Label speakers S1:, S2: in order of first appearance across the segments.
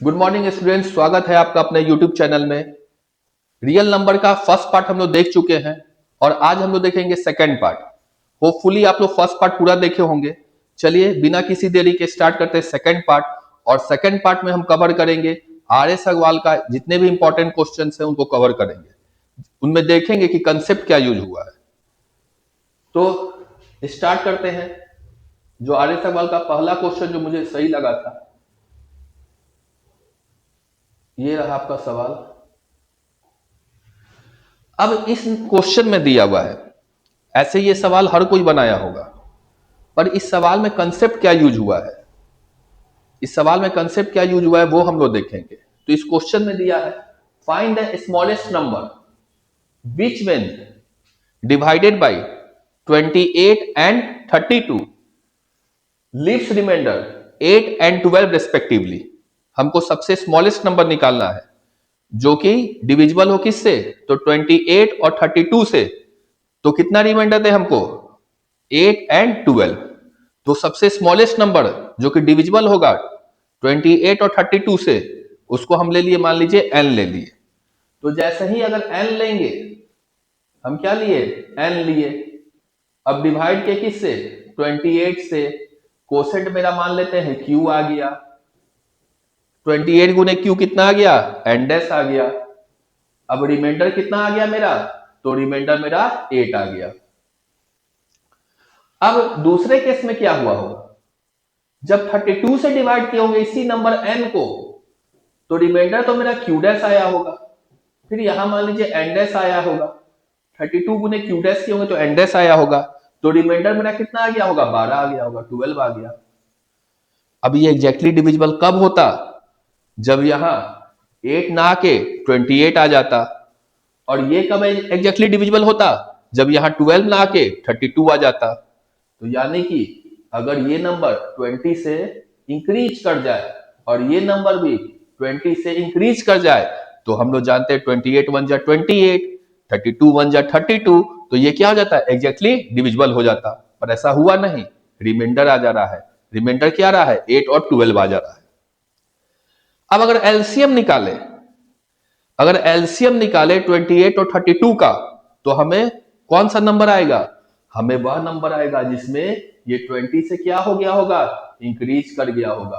S1: Good morning students, स्वागत है आपका अपने यूट्यूब चैनल में। रियल नंबर का फर्स्ट पार्ट हम लोग देख चुके हैं और आज हम लोग देखेंगे सेकंड पार्ट। होपफुली आप लोग फर्स्ट पार्ट पूरा देखे होंगे। चलिए बिना किसी देरी के स्टार्ट करते हैं सेकंड पार्ट। और सेकंड पार्ट में हम कवर करेंगे आर एस अग्रवाल का जितने भी इंपॉर्टेंट क्वेश्चन है उनको कवर करेंगे। उनमें देखेंगे कि कंसेप्ट क्या यूज हुआ है। तो स्टार्ट करते हैं। जो आर एस अग्रवाल का पहला क्वेश्चन जो मुझे सही लगा था, ये रहा आपका सवाल। अब इस क्वेश्चन में दिया हुआ है, ऐसे ये सवाल हर कोई बनाया होगा, पर इस सवाल में कंसेप्ट क्या यूज हुआ है, इस सवाल में कंसेप्ट क्या यूज हुआ है वो हम लोग देखेंगे। तो इस क्वेश्चन में दिया है find the smallest number which when divided by 28 and 32 leaves remainder 8 and 12 respectively. हमको सबसे स्मॉलेस्ट नंबर निकालना है जो कि डिविजिबल हो किससे, तो 28 और 32 से। तो कितना रिमाइंडर दे हमको, 8 एंड 12। तो सबसे स्मॉलेस्ट नंबर जो कि डिविजिबल होगा 28 और 32 से, उसको हम ले लिए, मान लीजिए n ले लिए। तो जैसे ही अगर n लेंगे, हम क्या लिए, n लिए। अब डिवाइड के किससे, 28 से। कोसेंट मेरा मान लेते हैं q आ गया। 28 गुने q कितना आ गया, n डैश आ गया। अब रिमाइंडर कितना आ गया मेरा, तो रिमाइंडर मेरा 8 आ गया। अब दूसरे केस में क्या हुआ होगा, जब 32 से डिवाइड किए होंगे इसी नंबर n को, तो रिमाइंडर तो मेरा q डैश आया होगा, फिर यहां मान लीजिए n डैश आया होगा। 32 गुने q डैश किए होंगे तो n डैश आया होगा। तो रिमाइंडर मेरा कितना आ गया होगा, 12 आ गया होगा, 12 आ गया। अब ये एग्जैक्टली डिविजिबल कब होता, जब यहां 8 ना आके 28 आ जाता। और ये कब एग्जैक्टली डिविजिबल होता, जब यहां 12 ना आके 32 आ जाता। तो यानी कि अगर ये नंबर 20 से इंक्रीज कर जाए और ये नंबर भी 20 से इंक्रीज कर जाए, तो हम लोग जानते हैं 28 वन जा 28, 32 वन जा 32, तो ये क्या हो जाता है, एग्जैक्टली डिविजिबल हो जाता। पर ऐसा हुआ नहीं, रिमाइंडर आ जा रहा है। रिमाइंडर क्या आ रहा है, 8 और 12 आ जा रहा है। अब अगर एलसीएम निकाले, अगर एलसीएम निकाले 28 और 32 का, तो हमें कौन सा नंबर आएगा, हमें वह नंबर आएगा जिसमें ये 20 से क्या हो गया होगा, इंक्रीज कर गया होगा।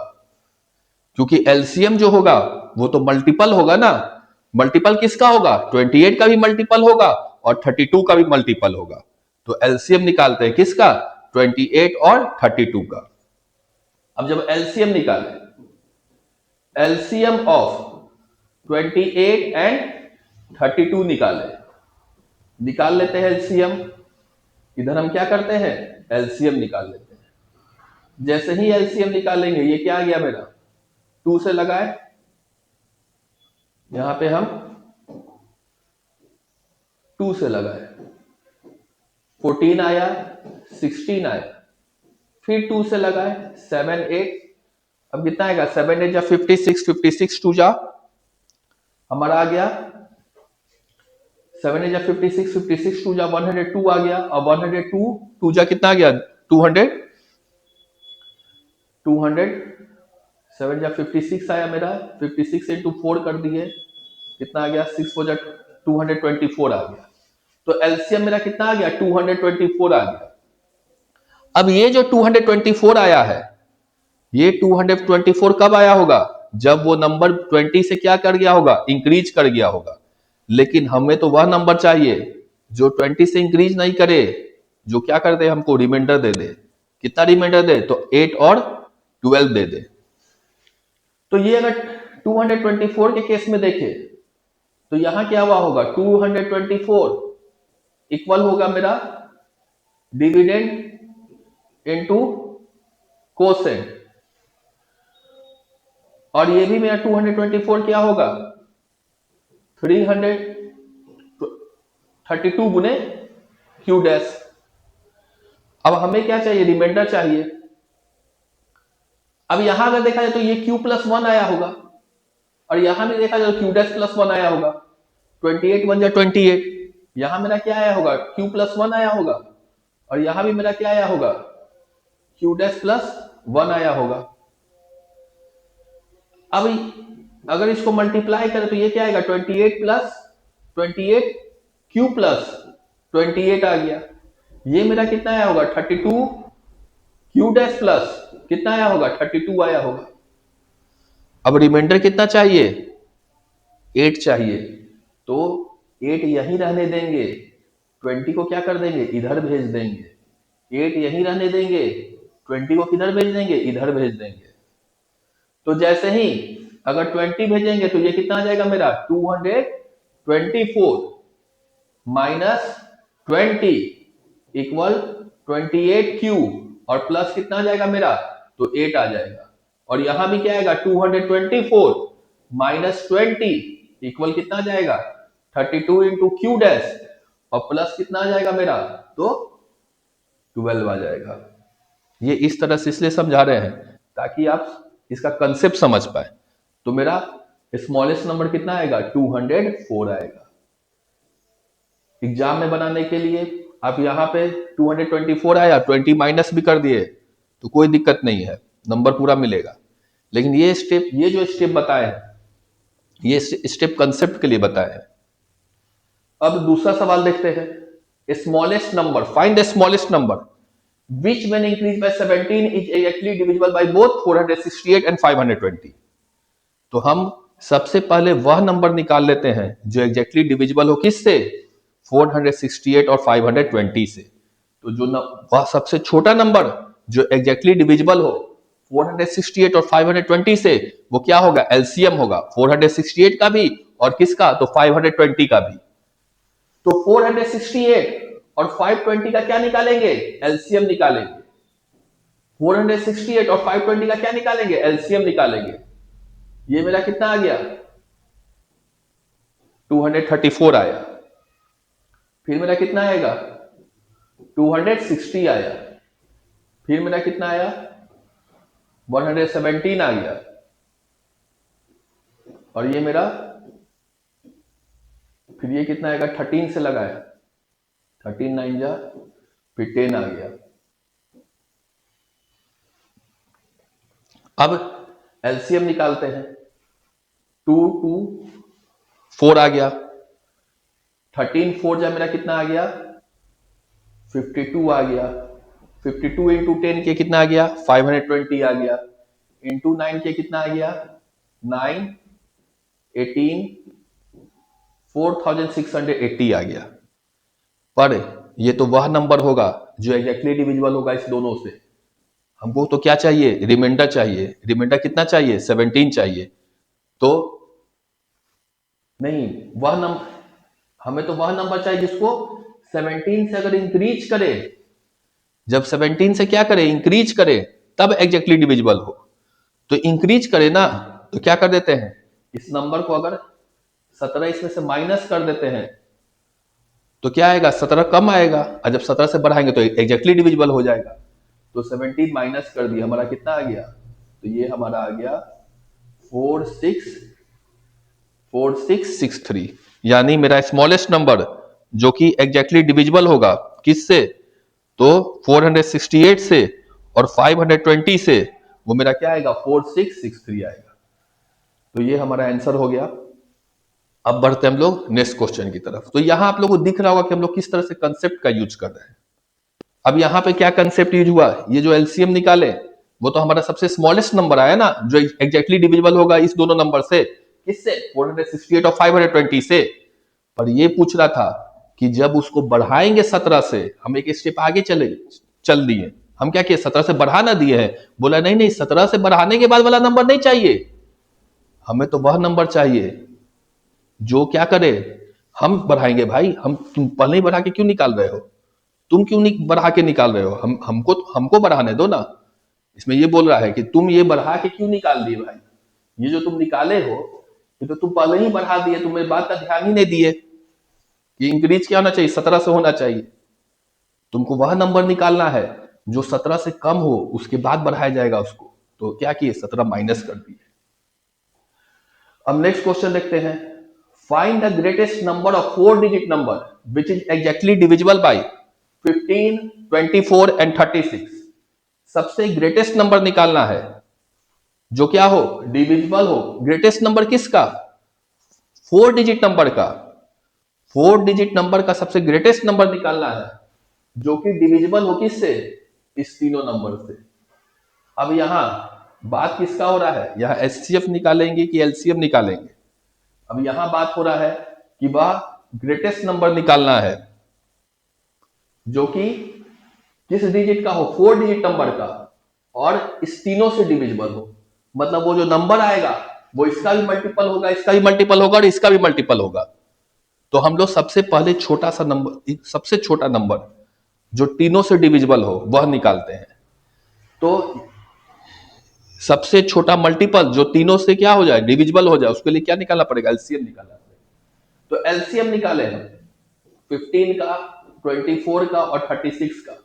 S1: क्योंकि एलसीएम जो होगा वो तो मल्टीपल होगा ना। मल्टीपल किसका होगा, 28 का भी मल्टीपल होगा और 32 का भी मल्टीपल होगा। तो एलसीएम निकालते हैं किसका, 28 और 32 का। अब जब एलसीएम निकाले, एलसीएम ऑफ 28 एंड 32 निकाले, निकाल लेते हैं एलसीएम। इधर हम क्या करते हैं, एलसीएम निकाल लेते हैं। जैसे ही एलसीएम निकालेंगे, ये क्या आ गया मेरा, 2 से लगाए, यहां पे हम 2 से लगाए, 14 आया, 16 आया, फिर 2 से लगाए, 7 8। अब कितना आएगा, 7 8 जा 56, 56 2 जा हमारा आ गया, 7 8 जा 56, 56 2 जा 102 आ गया। और 102 2 जा कितना आ गया, 200, 200। 7 जा 56 आया मेरा, 56 इंटू 4 कर दिए, कितना आ गया, 6 4 जा 224 आ गया। तो एलसीएम मेरा कितना आ गया, 224 आ गया। अब ये जो 224 आया है, ये 224 कब आया होगा, जब वो नंबर 20 से क्या कर गया होगा, इंक्रीज कर गया होगा। लेकिन हमें तो वह नंबर चाहिए जो 20 से इंक्रीज नहीं करे, जो क्या कर दे, हमको रिमाइंडर दे दे। कितना रिमाइंडर दे, तो 8 और 12 दे दे। तो ये अगर 224 के केस में देखें, तो यहां क्या हुआ होगा, 224 इक्वल होगा मेरा डिविडेंड इनटू कोसेंट। और ये भी मेरा 224 क्या होगा, 332 गुने क्यू डैश। अब हमें क्या चाहिए, रिमाइंडर चाहिए। अब यहां अगर देखा जाए तो ये क्यू प्लस 1 आया होगा, और यहां भी देखा जाए तो क्यू डैश प्लस 1 आया होगा। 28 वन जा 28, यहां मेरा क्या आया होगा, क्यू प्लस 1 आया होगा, और यहां भी मेरा क्या आया होगा, क्यू डैश प्लस 1 आया होगा। अब अगर इसको मल्टीप्लाई करें तो ये क्या आएगा, 28 प्लस 28 क्यू प्लस 28 आ गया। ये मेरा कितना आया होगा, 32 क्यू डैश प्लस कितना आया होगा, 32 आया होगा। अब रिमाइंडर कितना चाहिए, 8 चाहिए। तो 8 यहीं रहने देंगे, 20 को क्या कर देंगे, इधर भेज देंगे। 8 यहीं रहने देंगे, 20 को किधर भेज देंगे, इधर भेज देंगे। तो जैसे ही अगर 20 भेजेंगे तो ये कितना आ जाएगा मेरा, 224 माइनस 20 इक्वल 28 क्यू, और प्लस कितना आ जाएगा मेरा, तो 8 आ जाएगा। और यहां भी क्या आएगा, 224 माइनस 20 इक्वल कितना आ जाएगा, 32 इंटू क्यू डैश, और प्लस कितना आ जाएगा मेरा, तो 12 आ जाएगा। ये इस तरह से इसलिए समझा रहे हैं ताकि आप इसका कंसेप्ट समझ पाए। तो मेरा स्मॉलेस्ट नंबर कितना आएगा, 204 आएगा। एग्जाम में बनाने के लिए आप यहाँ पे 224 आया, 20 माइनस भी कर दिए तो कोई दिक्कत नहीं है, नंबर पूरा मिलेगा। लेकिन ये स्टेप, ये जो स्टेप बताए हैं, ये स्टेप कंसेप्ट के लिए बताए हैं। अब दूसरा सवाल देखते हैं, smallest number, find the smallest number which when increased by 17 is exactly divisible by both 468 and 520। तो हम सबसे पहले वह नंबर निकाल लेते हैं जो एग्जैक्टली डिविजिबल हो किससे, 468 और 520 से। तो जो वह सबसे छोटा नंबर जो एग्जैक्टली डिविजिबल हो 468 और 520 से, वो क्या होगा, एलसीएम होगा, 468 का भी और किसका, तो 520 का भी। तो 468 और 520 का क्या निकालेंगे, एलसीएम निकालेंगे। 468 और 520 का क्या निकालेंगे, एलसीएम निकालेंगे। ये मेरा कितना आ गया, 234 आया। फिर मेरा कितना आएगा, 260 आया। फिर मेरा कितना आया, 117 आ गया। और ये मेरा, फिर ये कितना आएगा, 13 से लगाया, 13 9 जा, फिर 10 आ गया। अब एलसीएम निकालते हैं, 2 2 4 आ गया। 13 4 जा मेरा कितना आ गया, 52 आ गया। 52 इंटू 10 के कितना आ गया, 520 आ गया। इंटू 9 के कितना आ गया, 9 18 4680 आ गया। पर ये तो वह नंबर होगा जो एग्जैक्टली डिविजिबल होगा इस दोनों से। हमको तो क्या चाहिए, रिमाइंडर चाहिए। रिमाइंडर कितना चाहिए, 17 चाहिए। तो नहीं, वह नंबर, हमें तो वह नंबर चाहिए जिसको 17 से अगर इंक्रीज करे, जब 17 से क्या करे, इंक्रीज करे, तब एग्जैक्टली डिविजिबल हो। तो इंक्रीज करे ना, तो क्या कर देते हैं, इस नंबर को अगर 17 इसमें से माइनस कर देते हैं तो क्या आएगा, 17 कम आएगा, और जब 17 से बढ़ाएंगे तो एग्जैक्टली डिविजिबल हो जाएगा। तो 17 माइनस कर दिया, हमारा कितना आ गया, तो ये हमारा आ गया 4663। यानी मेरा स्मॉलेस्ट नंबर जो कि एग्जैक्टली डिविजिबल होगा किससे, तो 468 से और 520 से, वो मेरा क्या आएगा, 4663 आएगा। तो ये हमारा आंसर हो गया। अब बढ़ते हम लोग नेक्स्ट क्वेश्चन की तरफ। तो यहां आप लोगों को दिख रहा होगा कि हम लोग किस तरह से कंसेप्ट का यूज कर रहे हैं। अब यहाँ पे क्या कंसेप्ट यूज हुआ, ये जो एलसीएम निकाले वो तो हमारा सबसे स्मॉलेस्ट नंबर आया ना जो एग्जैक्टली डिविजिबल होगा इस दोनों नंबर से, किससे, 468 और 520 से। पर ये पूछ रहा था कि जब उसको बढ़ाएंगे 17 से, हम एक स्टेप आगे चल दिए, हम क्या किए, 17 से बढ़ा ना दिए हैं। बोला नहीं नहीं, 17 से बढ़ाने के बाद वाला नंबर नहीं चाहिए, हमें तो वह नंबर चाहिए जो क्या करे, हम बढ़ाएंगे भाई, हम, तुम पहले ही बढ़ा के क्यों निकाल रहे हो, तुम क्यों नहीं बढ़ा के निकाल रहे हो, हमको बढ़ाने दो ना। इसमें ये बोल रहा है कि तुम ये बढ़ा के क्यों निकाल दिए भाई, ये जो तुम निकाले हो ये तो तुम पहले ही बढ़ा दिए, तुम मेरी बात का ध्यान ही नहीं दिए कि इंक्रीज क्या होना चाहिए, 17 से होना चाहिए। तुमको वह नंबर निकालना है जो 17 से कम हो, उसके बाद बढ़ाया जाएगा उसको। तो क्या किए, 17 माइनस कर दिए। अब नेक्स्ट क्वेश्चन देखते हैं, find the greatest number of 4 digit number which is exactly divisible by 15 24 and 36। सबसे ग्रेटेस्ट नंबर निकालना है जो क्या हो, डिविजिबल हो। ग्रेटेस्ट नंबर किसका, 4 डिजिट नंबर का। 4 डिजिट नंबर का सबसे ग्रेटेस्ट नंबर निकालना है जो कि डिविजिबल हो किससे, इस तीनों नंबर से। अब यहां बात किसका हो रहा है, यहां एचसीएफ निकालेंगे कि एलसीएम निकालेंगे। अब यहां बात हो रहा है कि वह ग्रेटेस्ट नंबर निकालना है जो कि किस डिजिट का हो, 4 डिजिट नंबर का, और इस तीनों से डिविजिबल हो। मतलब वो जो नंबर आएगा वो इसका भी मल्टीपल होगा, इसका भी मल्टीपल होगा और इसका भी मल्टीपल होगा। तो हम लोग सबसे पहले छोटा सा नंबर, सबसे छोटा नंबर जो तीनों से डिविजिबल हो वह निकालते हैं। तो सबसे छोटा मल्टीपल जो तीनों से क्या हो जाए, डिविजिबल हो जाए, उसके लिए क्या निकालना पड़ेगा, एलसीएम निकालना पड़ेगा। तो एलसीएम निकाले हम 15 का, 24 का और 36 का।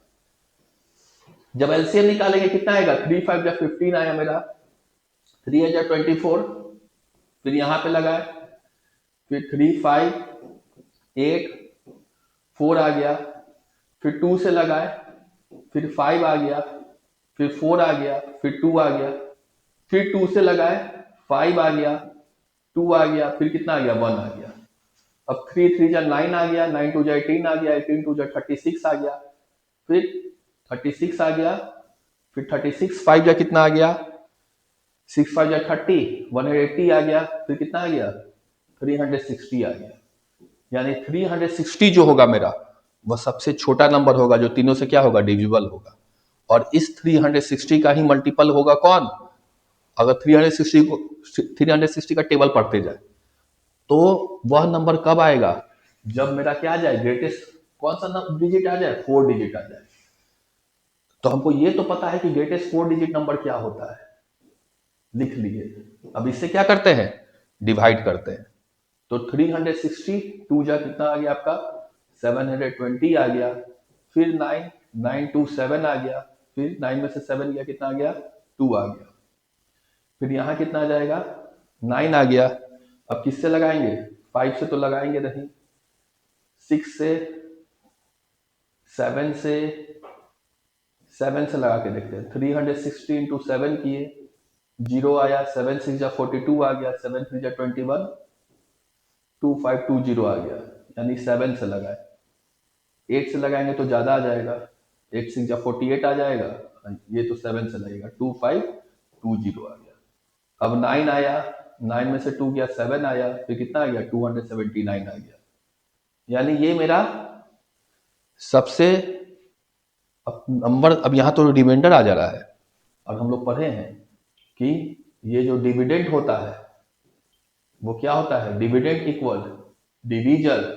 S1: जब एलसीएम निकालेंगे कितना आएगा, 3 5 या 15 आया मेरा, 3 या 24, फिर यहां पे लगाए, फिर 3 5 8 4 आ गया, फिर 2 से लगाए, फिर 5 आ गया, फिर 4 आ गया, फिर 2 आ गया, फिर 2 से लगाए, 5 आ गया, 2 आ गया, फिर कितना आ गया, 1 आ गया। अब 3 3 जा 9 आ गया, 9 2 जा 18 आ गया, 18 2 जा 36 आ गया, फिर 36 आ गया, फिर 36 5 जा कितना आ गया, 6 5 जा 30, 180 आ गया, फिर कितना आ गया, 360 आ गया। यानी 360 जो होगा मेरा वह सबसे छोटा नंबर होगा जो तीनों से क्या होगा, डिविजिबल होगा। और इस 360 का ही मल्टीपल होगा कौन, अगर 360 का टेबल पढ़ते जाए तो वह नंबर कब आएगा, जब मेरा क्या आ जाए, ग्रेटेस्ट कौन सा डिजिट आ जाए, 4 डिजिट आ जाए। तो हमको ये तो पता है कि ग्रेटेस्ट 4 डिजिट नंबर क्या होता है, लिख लिए। अब इससे क्या करते हैं, डिवाइड करते हैं। तो 360 2 जा कितना आ गया आपका, 720 आ गया, फिर 9 9 2 7 आ गया, फिर 9 में से 7 गया कितना आ गया, 2 आ गया, फिर यहां कितना आ जाएगा, 9 आ गया। अब किससे लगाएंगे, 5 से तो लगाएंगे नहीं, 6 से, 7 से, 7 से लगा के देखते हैं। 360 इंटू 7 किए, 0 आया, 7 6 जा 42 आ गया, 7 3 जा 21, 2520 आ गया, यानी 7 से लगाए। 8 से लगाएंगे तो ज्यादा आ जाएगा, 8 6 जा 48 आ जाएगा, ये तो 7 से लगेगा, 2520 आ गया। अब 9 आया, 9 में से 2 गया, 7 आया, फिर कितना आ गया, 279 आ गया। यानी ये मेरा सबसे, अब नंबर, अब यहां तो रिमाइंडर आ जा रहा है। और हम लोग पढ़े हैं कि ये जो डिविडेंड होता है वो क्या होता है, dividend equal division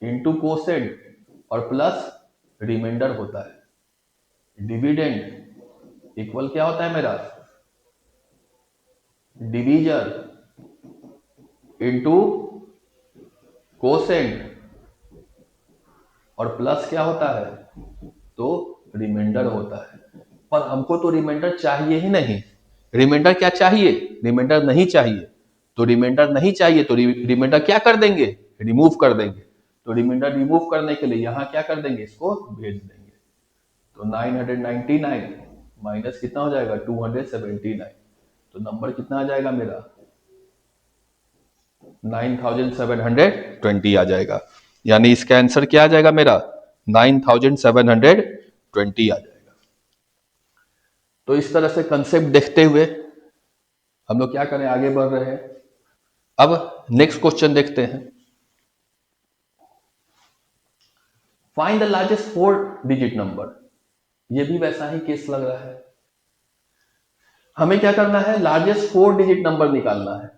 S1: into quotient और प्लस रिमाइंडर होता है। डिविडेंड इक्वल क्या होता है मेरा, डिवीजन इंटू कोसेंट और प्लस क्या होता है, तो रिमाइंडर होता है। पर हमको तो रिमाइंडर चाहिए ही नहीं। रिमाइंडर क्या चाहिए, रिमाइंडर नहीं चाहिए। तो रिमाइंडर नहीं चाहिए तो रिमाइंडर क्या कर देंगे, रिमूव कर देंगे। तो रिमाइंडर रिमूव करने के लिए यहां क्या कर देंगे, इसको भेज देंगे। तो 999 माइनस कितना हो जाएगा, 279। तो नंबर कितना आ जाएगा मेरा, 9720 आ जाएगा। यानी इसका आंसर क्या आ जाएगा मेरा, 9720 आ जाएगा। तो इस तरह से कंसेप्ट देखते हुए हम लोग क्या करें, आगे बढ़ रहे हैं। अब नेक्स्ट क्वेश्चन देखते हैं। Find the largest 4 digit number. ये भी वैसा ही केस लग रहा है। हमें क्या करना है, लार्जेस्ट 4 डिजिट नंबर निकालना है।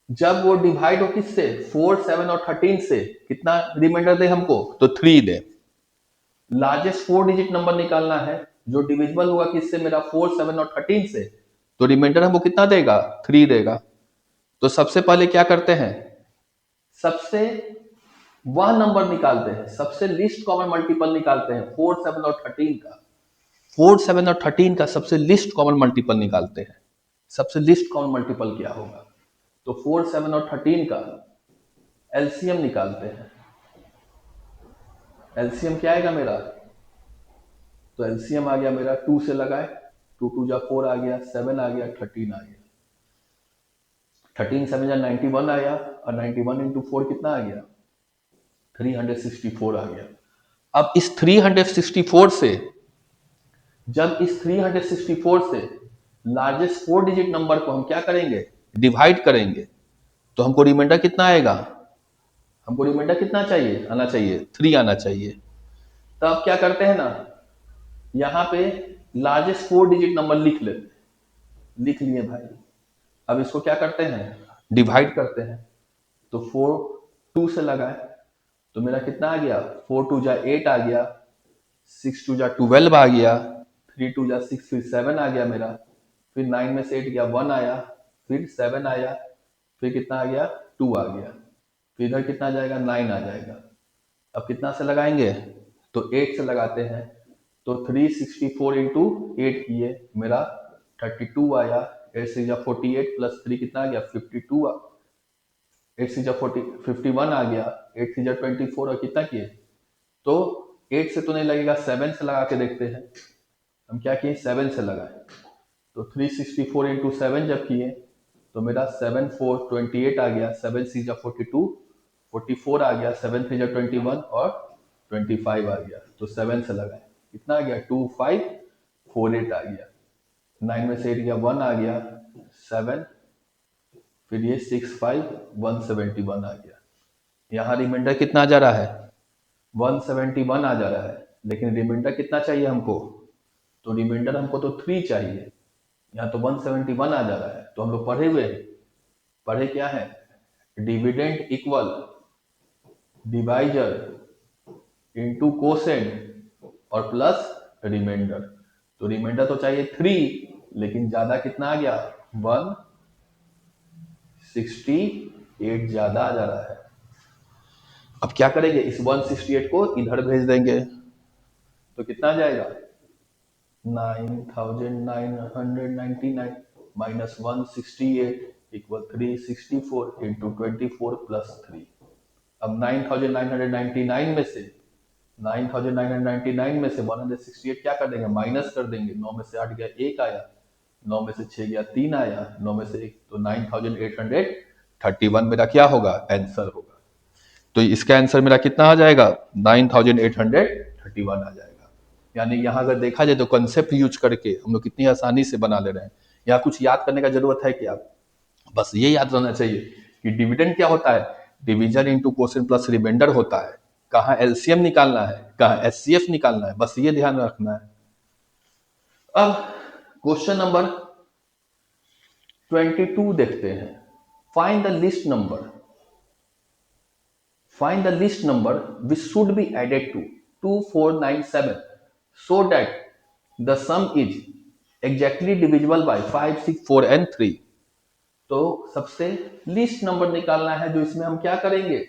S1: जब वो डिवाइड हो किससे, 4 7 और 13 से, कितना रिमाइंडर दे हमको, तो 3 दे। लार्जेस्ट 4 डिजिट नंबर निकालना है जो डिविजिबल होगा किससे, मेरा 4 7 और 13 से। तो रिमाइंडर हमको कितना देगा, 3 देगा। तो सबसे पहले क्या करते हैं, सबसे वह नंबर निकालते हैं, सबसे लिस्ट कॉमन मल्टीपल निकालते हैं 4 7 और 13 का। 4 7 और 13 का सबसे लिस्ट कॉमन मल्टीपल निकालते हैं। सबसे लिस्ट कॉमन मल्टीपल क्या होगा, तो 4 7 और 13 का एलसीएम निकालते हैं। एलसीएम क्या आएगा मेरा, तो एलसीएम आ गया मेरा, 2 से लगाए, 2 2 जा 4 आ गया, 7 आ गया, 13 आ गया। 13 7 जा 91 आया, और 91 इंटू 4 कितना आ गया? 364 आ गया। अब इस 364 से, जब इस 364 से लार्जेस्ट 4 डिजिट नंबर को हम क्या करेंगे? डिवाइड करेंगे, तो हमको रिमाइंडर कितना आएगा? हमको रिमाइंडर कितना चाहिए? आना चाहिए 3 आना चाहिए। तो अब क्या करते हैं ना, यहाँ पे लार्जेस्ट 4 डिजिट नंबर लिख लेते, लिख लिए भाई। अब इसको क्या करते हैं? डिवाइड करते हैं। तो 4 2 से लगाए, तो मेरा कितना आ गया? 4 2 जा 8 आ गया, 6 2 जा 12 आ गया, 3 2 जा 6, फिर 7 आ गया मेरा, फिर 9 में से 8 गया, 1 आया, फिर 7 आया, फिर कितना आ गया? 2 आ गया, फिर इधर कितना आ जाएगा? 9 आ जाएगा। अब कितना से लगाएंगे? तो 8 से लगाते हैं। तो 364 इंटू 8 किए, मेरा 32 आया। 8 से जा 48 प्लस 3 कितना आ गया? 52 8 से जा 51 आ गया, 8 से जा 24, और कितना किए? तो 8 से तो नहीं लगेगा, 7 से लगा के देखते हैं। हम क्या किए? 7 से लगाए। तो 364 इंटू 7 जब किए, तो मेरा 7 4 28 आ गया, 7 सी जा 42, 44 आ गया, 7 3 जा 21, और 25 आ गया। तो 7 से लगाए, कितना आ गया? 2548 आ गया। 9 में से 8 गया, 1 आ गया, 7, फिर ये 65 171 आ गया। यहाँ रिमाइंडर कितना आ जा रहा है? 171 आ जा रहा है, लेकिन रिमाइंडर कितना चाहिए हमको? तो रिमाइंडर हमको तो 3 चाहिए। यहाँ तो 171 आ जा रहा है। तो हम लोग पढ़े हुए हैं, पढ़े क्या है? Dividend equal divisor into quotient और प्लस रिमाइंडर। तो रिमाइंडर तो चाहिए 3, लेकिन ज्यादा कितना आ गया? 168 ज्यादा आ जा रहा है। अब क्या करेंगे? इस 168 को इधर भेज देंगे, तो कितना आ जाएगा? 9999 माइनस 168 इक्वल 364 इंटू 24 प्लस 3। अब 9999 में से 168 क्या कर देंगे? माइनस कर देंगे। 9 में से 8 गया, 1 आया, 9 में से 6 गया, 3 आया, 9 में से 1, तो 9831 मेरा क्या होगा? आंसर होगा। तो इसका आंसर मेरा कितना आ जाएगा? 9831 आ जाएगा। यानी यहाँ अगर देखा जाए तो कंसेप्ट यूज करके हम लोग कितनी आसानी से बना ले रहे हैं। यहाँ कुछ याद करने का जरूरत है क्या? बस ये याद रहना चाहिए कि डिविडेंड क्या होता है? Division into quotient plus remainder होता है। कहाँ एलसीएम निकालना है, कहाँ एचसीएफ निकालना है, बस ये ध्यान रखना है। अब क्वेश्चन नंबर 22 देखते हैं। Find the list number, find the list number which should be added to 2497 so that the sum is exactly divisible by 5 6 4 and 3। तो सबसे लिस्ट नंबर निकालना है जो इसमें हम क्या करेंगे?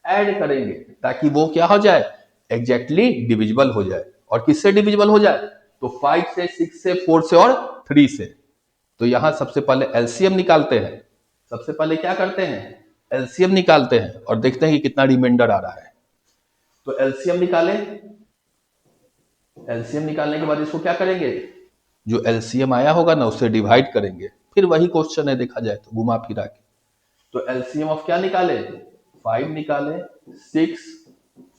S1: ऐड करेंगे, ताकि वो क्या हो जाए? एग्जैक्टली डिविजिबल हो जाए। और किससे डिविजिबल हो जाए? तो 5 से 6 से 4 से और 3 से। तो यहां सबसे पहले एलसीएम निकालते हैं। सबसे पहले क्या करते हैं? एलसीएम निकालते हैं और देखते हैं कि कितना रिमाइंडर आ रहा है। तो एलसीएम निकालें। एलसीएम निकालने के बाद इसको क्या करेंगे? जो एलसीएम आया होगा ना, उससे डिवाइड करेंगे। फिर वही क्वेश्चन है, देखा जाए तो घुमा फिरा के। तो एलसीएम ऑफ क्या निकाले? 5 निकाले, 6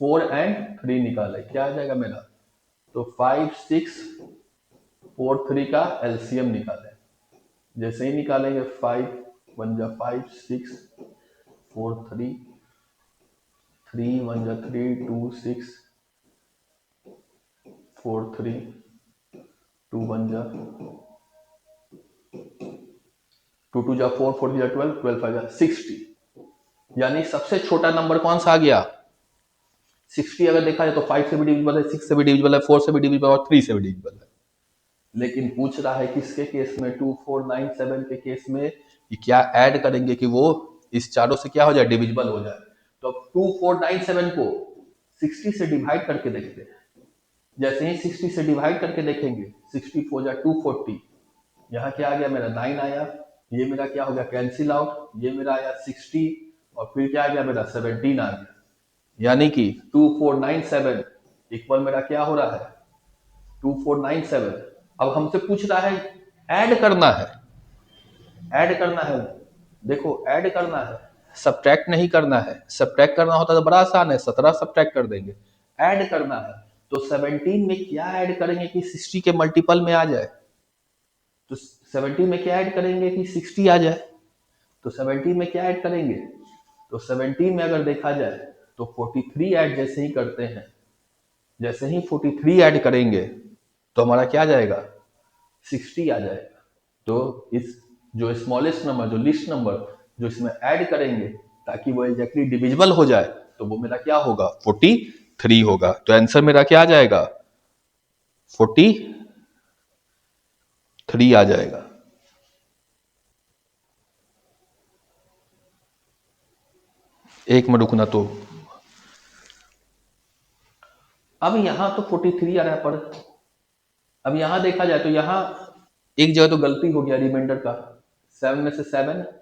S1: 4 एंड 3 निकाले। क्या आ जाएगा मेरा? तो 5 6 4 3 का एलसीएम निकाले। जैसे ही निकालेंगे 5 1 जा 5 6 4 3 3 1 जा 3 2 6 4 3 2 1 जा 2 2 जा 4 4 जा 12 12 5 जा 60। यानी सबसे छोटा नंबर कौन सा आ गया? 60। अगर देखा जाए तो 5 से भी डिविजिबल है, 6 से भी डिविजिबल है, 4 से भी डिविजिबल है और 3 से भी डिविजिबल है। लेकिन पूछ रहा है किसके केस में? 2497 के केस में कि क्या ऐड करेंगे कि वो इस चारों से क्या हो जाए? डिविजिबल हो जाए। तो अब 2497 को 60 से डिवाइड करके देखते हैं। जैसे ही 60 से डिवाइड करके देखेंगे, 64 जा 240, यहाँ क्या आ गया मेरा? 9 आया। ये मेरा क्या हो गया? Cancel out. ये मेरा आया 60, और फिर क्या आ गया मेरा? 17 आ गया। यानी कि 2497 इक्वल मेरा क्या हो रहा है? 2497 अब हमसे पूछ रहा है ऐड करना है, ऐड करना है, देखो ऐड करना है, सब्ट्रैक्ट नहीं करना है। सब्ट्रैक्ट करना होता तो बड़ा आसान है, 17 सब्ट्रैक्ट कर देंगे। ऐड करना है तो 17 में क्या ऐड करेंगे कि 60 के मल्टीपल में आ जाए, तो 17 में क्या ऐड करेंगे कि 60 आ जाए, तो 17 में क्या ऐड करेंगे, तो 17 में अगर देखा जाए तो 43 ऐड जैसे ही करते हैं, जैसे ही 43 ऐड करेंगे तो हमारा क्या आ जाएगा, 60 आ जाएगा। तो इस जो स्मॉलेस्ट नंबर, जो लिस्ट नंबर जो इसमें ऐड करेंगे ताकि वो एग्जैक्टली डिविजिबल हो जाए, तो वो मेरा क्या होगा, 43 होगा। तो आंसर मेरा क्या आ जाएगा, 43 आ जाएगा। एक में रुकना तो अब यहां तो 43 आ रहा है, पर अब यहां देखा जाए तो यहां एक जगह तो गलती हो गया रिमाइंडर का, 7 में से 7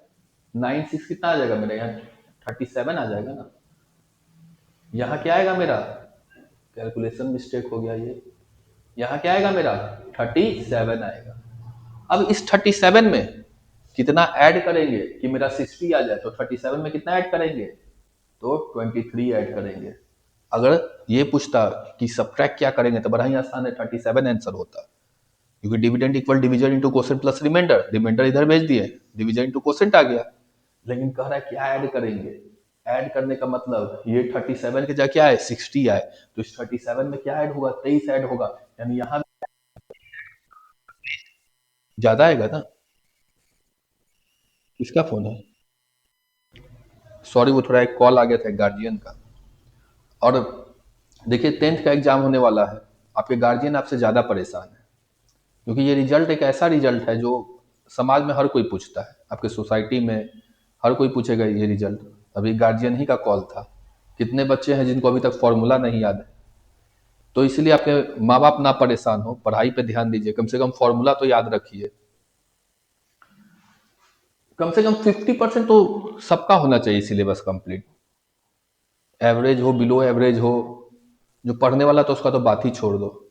S1: 9 6 कितना आ जाएगा मेरा, यहाँ 37 आ जाएगा ना। यहाँ क्या आएगा मेरा, कैलकुलेशन मिस्टेक हो गया ये, यहाँ क्या आएगा मेरा 37 आएगा। अब इस 37 में कितना ऐड करेंगे कि मेरा 60 आ जाए, तो 37 में कितना ऐड करेंगे, तो 23 ऐड करेंगे। अगर ये पूछता कि सब्ट्रैक्ट क्या करेंगे तो बड़ा ही आसान है, 37 आंसर होता, क्योंकि dividend equal division into quotient plus remainder, remainder इधर भेज दिए, डिवीजन इंटू क्वोशेंट आ गया। लेकिन कह रहा है क्या ऐड करेंगे, ऐड करने का मतलब ये 37 के जगह क्या है 60 आए, तो इस 37 में क्या ऐड होगा, 23 ऐड होगा, यानी यहाँ ज्यादा आएगा ना। किसका फोन है, सॉरी वो थोड़ा एक कॉल आ गया था गार्जियन का। और देखिए 10th का एग्जाम होने वाला है, आपके गार्जियन आपसे ज़्यादा परेशान है, क्योंकि ये रिजल्ट एक ऐसा रिजल्ट है जो समाज में हर कोई पूछता है, आपके सोसाइटी में हर कोई पूछेगा ये रिजल्ट। अभी गार्जियन ही का कॉल था, कितने बच्चे हैं जिनको अभी तक फॉर्मूला नहीं याद है, तो इसलिए आपके माँ बाप ना परेशान हो, पढ़ाई पे ध्यान दीजिए, कम से कम फॉर्मूला तो याद रखिए। कम से कम 50% तो सबका होना चाहिए सिलेबस कंप्लीट, एवरेज हो बिलो एवरेज हो, जो पढ़ने वाला तो उसका तो बात ही छोड़ दो।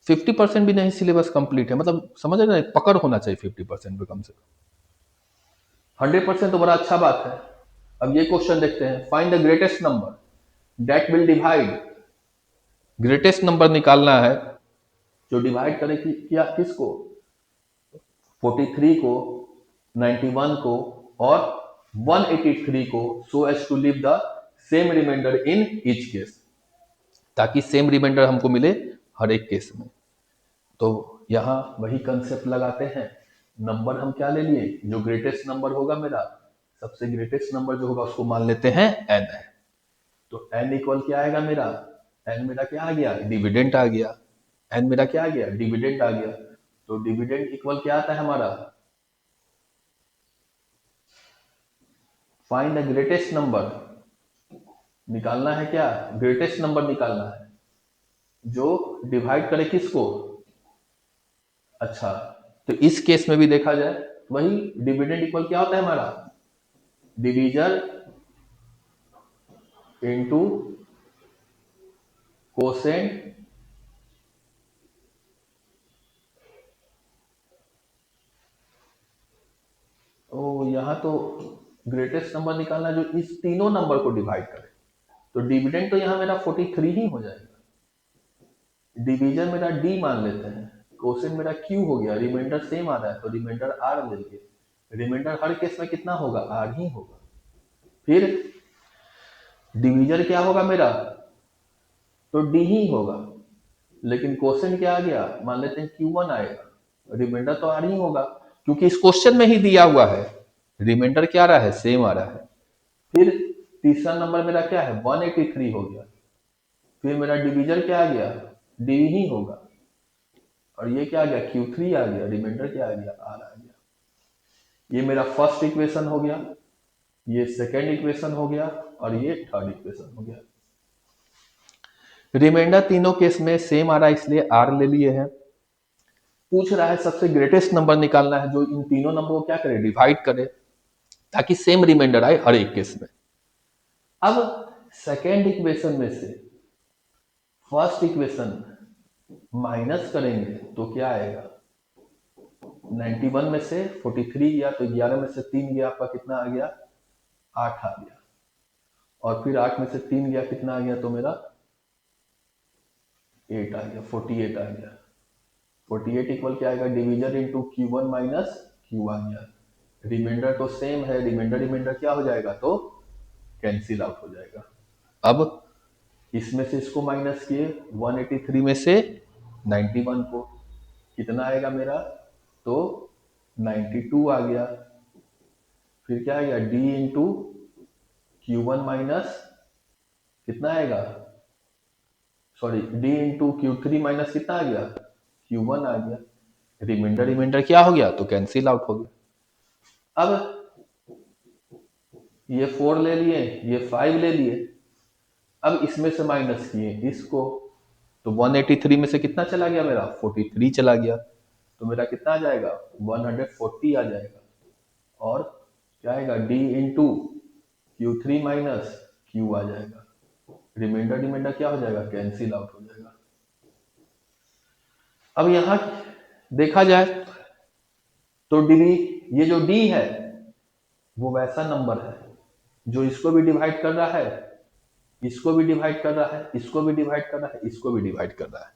S1: 50% भी नहीं सिलेबस कंप्लीट है, मतलब समझ रहे ना, पकड़ होना चाहिए 50% पे कम से कम। 100% तो बड़ा अच्छा बात है। अब ये क्वेश्चन देखते हैं, find the greatest number that will divide, greatest number निकालना है जो डिवाइड करे कि क्या किसको, 43 को, 91 को और 183 को, so as to leave the same remainder in each case, ताकि सेम रिमाइंडर हमको मिले हर एक केस में। तो यहाँ वही कंसेप्ट लगाते हैं, नंबर हम क्या ले लिए, जो ग्रेटेस्ट नंबर होगा मेरा, सबसे ग्रेटेस्ट नंबर जो होगा उसको मान लेते हैं n है। तो n इक्वल क्या आएगा मेरा, n मेरा क्या आ गया, डिविडेंड आ गया, n मेरा क्या आ गया, डिविडेंड आ गया। तो डिविडेंड इक्वल क्या आता है हमारा, फाइंड द ग्रेटेस्ट नंबर, निकालना है क्या, ग्रेटेस्ट नंबर निकालना है जो डिवाइड करे किसको। अच्छा, तो इस केस में भी देखा जाए वही डिविडेंड इक्वल क्या होता है हमारा, डिवीजन इनटू कोसेंट ओ, यहाँ तो ग्रेटेस्ट नंबर निकालना जो इस तीनों नंबर को डिवाइड करे, तो डिविडेंड तो यहाँ मेरा 43 ही हो जाएगा, डिवीजन मेरा डी मान लेते हैं, कोसेंट मेरा क्यू हो गया, रिमाइंडर सेम आ रहा है तो रिमाइंडर आर ले लिए, रिमाइंडर हर केस में कितना होगा, आर ही होगा। फिर डिवीजन क्या होगा मेरा, तो डी ही होगा, लेकिन क्वेश्चन क्या आ गया, मान लेते हैं Q1 आएगा, रिमाइंडर तो आ ही होगा क्योंकि इस क्वेश्चन में ही दिया हुआ है, रिमाइंडर क्या आ रहा है, सेम आ रहा है। फिर तीसरा नंबर मेरा क्या है, 183 हो गया, फिर मेरा डिवीजन क्या आ गया, डी ही होगा, और ये क्या आ गया, Q3 आ गया, रिमाइंडर क्या आ गया, आर आ गया। ये मेरा फर्स्ट इक्वेशन हो गया, ये सेकेंड इक्वेशन हो गया, और ये थर्ड इक्वेशन हो गया। रिमाइंडर तीनों केस में सेम आ रहा है इसलिए आर ले लिए हैं। पूछ रहा है सबसे ग्रेटेस्ट नंबर निकालना है जो इन तीनों नंबर को क्या करे, डिवाइड करे, ताकि सेम रिमाइंडर आए हर एक केस में। अब सेकेंड इक्वेशन में से फर्स्ट इक्वेशन माइनस करेंगे तो क्या आएगा, 91 में से 43 गया तो 11 में से 3 गया, आपका कितना आ गया, 8 आ गया। और फिर 8 में से 3 गया, कितना आ गया, तो मेरा 8 आ गया, 48 आ गया। 48 इक्वल क्या आएगा, division into Q1 minus Q आ गया। रिमाइंडर तो सेम है, रिमाइंडर रिमाइंडर क्या हो जाएगा, तो कैंसिल आउट हो जाएगा। अब इसमें से इसको माइनस किए, 183 में से 91 को, कितना आएगा मेरा, तो 92 आ गया। फिर क्या आएगा, d इंटू Q1 माइनस कितना आएगा, sorry d into Q3 minus कितना आ गया, Q1 आ गया। रिमाइंडर रिमाइंडर क्या हो गया, तो कैंसिल आउट हो गया। अब ये 4 ले लिए, ये 5 ले लिए। अब इसमें से माइनस किए इसको, तो 183 में से कितना चला गया मेरा, 43 चला गया। तो मेरा कितना आ जाएगा, 140 आ जाएगा। और क्या आएगा, d into Q3 minus Q आ जाएगा। रिमाइंडर रिमाइंडर क्या हो जाएगा, कैंसिल आउट हो जाएगा। अब यहां देखा जाए तो डी, ये जो d है वो वैसा नंबर है जो इसको भी डिवाइड कर रहा है, इसको भी डिवाइड कर रहा है, इसको भी डिवाइड कर रहा है, इसको भी डिवाइड कर रहा है।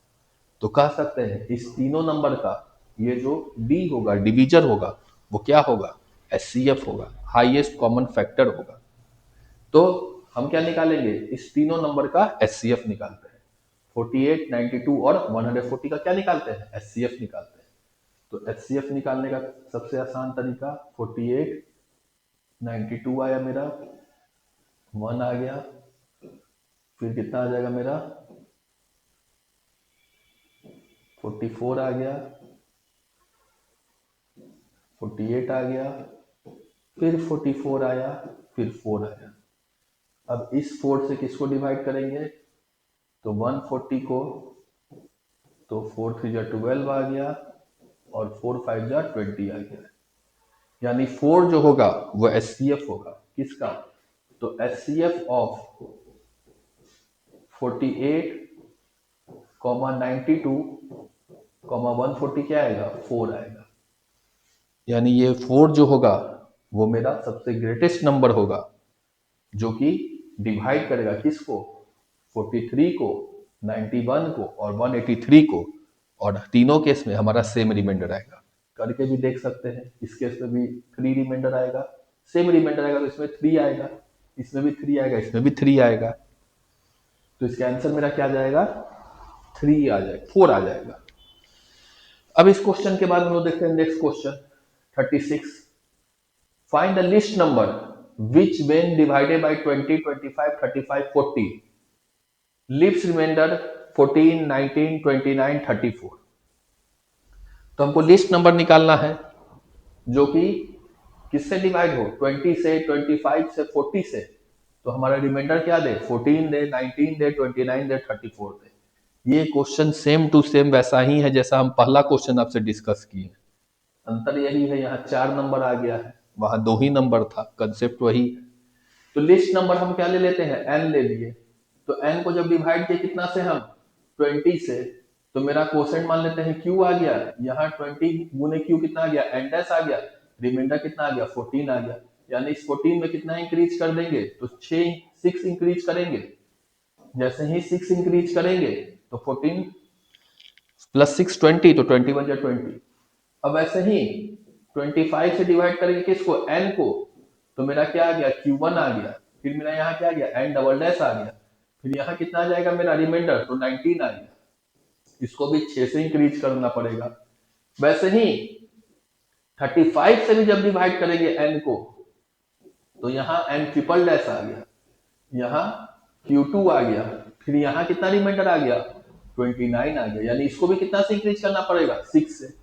S1: तो कह सकते हैं इस तीनों नंबर का ये जो डी होगा, डिवीजर होगा, वो क्या होगा, एचसीएफ होगा, हाईएस्ट कॉमन फैक्टर होगा। तो हम क्या निकालेंगे, इस तीनों नंबर का एचसीएफ निकालते हैं। 48, 92 और 140 का क्या निकालते हैं, एचसीएफ निकालते हैं। तो एचसीएफ निकालने का सबसे आसान तरीका, 48, 92 आया मेरा, 1 आ गया, फिर कितना आ जाएगा मेरा, 44 आ गया, 48 आ गया, फिर 44 आया, फिर 4 आया। अब इस 4 से किसको डिवाइड करेंगे, तो 140 को, तो 4 3 जा 12 आ गया, और 4 5 जा 20 आ गया। यानी 4 जो होगा वो एचसीएफ होगा किसका, तो एचसीएफ ऑफ 48, 92, 140 क्या आएगा, 4 आएगा। यानी ये 4 जो होगा वो मेरा सबसे ग्रेटेस्ट नंबर होगा जो कि डिवाइड करेगा किसको, 43 को, 91 को और 183 को। और तीनों केस में हमारा सेम रिमाइंडर आएगा। करके भी देख सकते हैं, इस केस में भी 3 रिमाइंडर आएगा, सेम रिमाइंडर आएगा, तो इसमें 3 आएगा, इसमें भी 3 आएगा, इसमें भी 3 आएगा। तो इसका आंसर मेरा क्या आ जाएगा, 3 आ जाएगा, 4 आ जाएगा। अब इस क्वेश्चन के बाद हम लोग देखते हैं next question 36। Find the list number which when divided by 20, 25, 35, 40 leaves remainder 14, 19, 29, 34। तो हमको लिस्ट नंबर निकालना है जो कि किससे डिवाइड हो, 20 से, 25 से, 40 से। तो हमारा रिमाइंडर क्या दे, 14 दे, 19 दे, 29 दे, 34 दे। ये क्वेश्चन सेम टू सेम वैसा ही है जैसा हम पहला क्वेश्चन आपसे डिस्कस किए। अंतर यही है, यहाँ 4 नंबर आ गया है, वहां 2 ही नंबर था, कंसेप्ट वही है। तो लिस्ट नंबर हम क्या ले लेते हैं, n ले लिए। तो n को जब डिवाइड किए कितना से, हम 20 से, तो मेरा क्वोशेंट मान लेते हैं q आ गया। यहाँ 20 गुने q कितना आ गया, n डैश आ गया। रिमाइंडर कितना आ गया, 14 आ गया। यानी इस 14 में कितना इंक्रीज कर देंगे, तो 6 इंक्रीज करेंगे। जैसे ही 6 इंक्रीज करेंगे तो 14 प्लस 6 20, तो 21 या 20। अब ऐसे ही 25 से डिवाइड करेंगे किसको, n को, तो मेरा क्या आ गया, Q1 आ गया। फिर मेरा यहाँ क्या आ गया, n डबल डैश आ गया। फिर यहाँ कितना आ जाएगा मेरा रिमाइंडर, तो 19 आ गया। इसको भी 6 से इंक्रीज करना पड़ेगा। वैसे ही 35 से भी जब डिवाइड करेंगे n को, तो यहाँ n ट्रिपल डैश आ गया, यहाँ Q2 आ गया। फिर यहाँ कितना रिमाइंडर आ गया, 29 आ गया। यानी इसको भी कितना से इंक्रीज करना पड़ेगा, 6 से।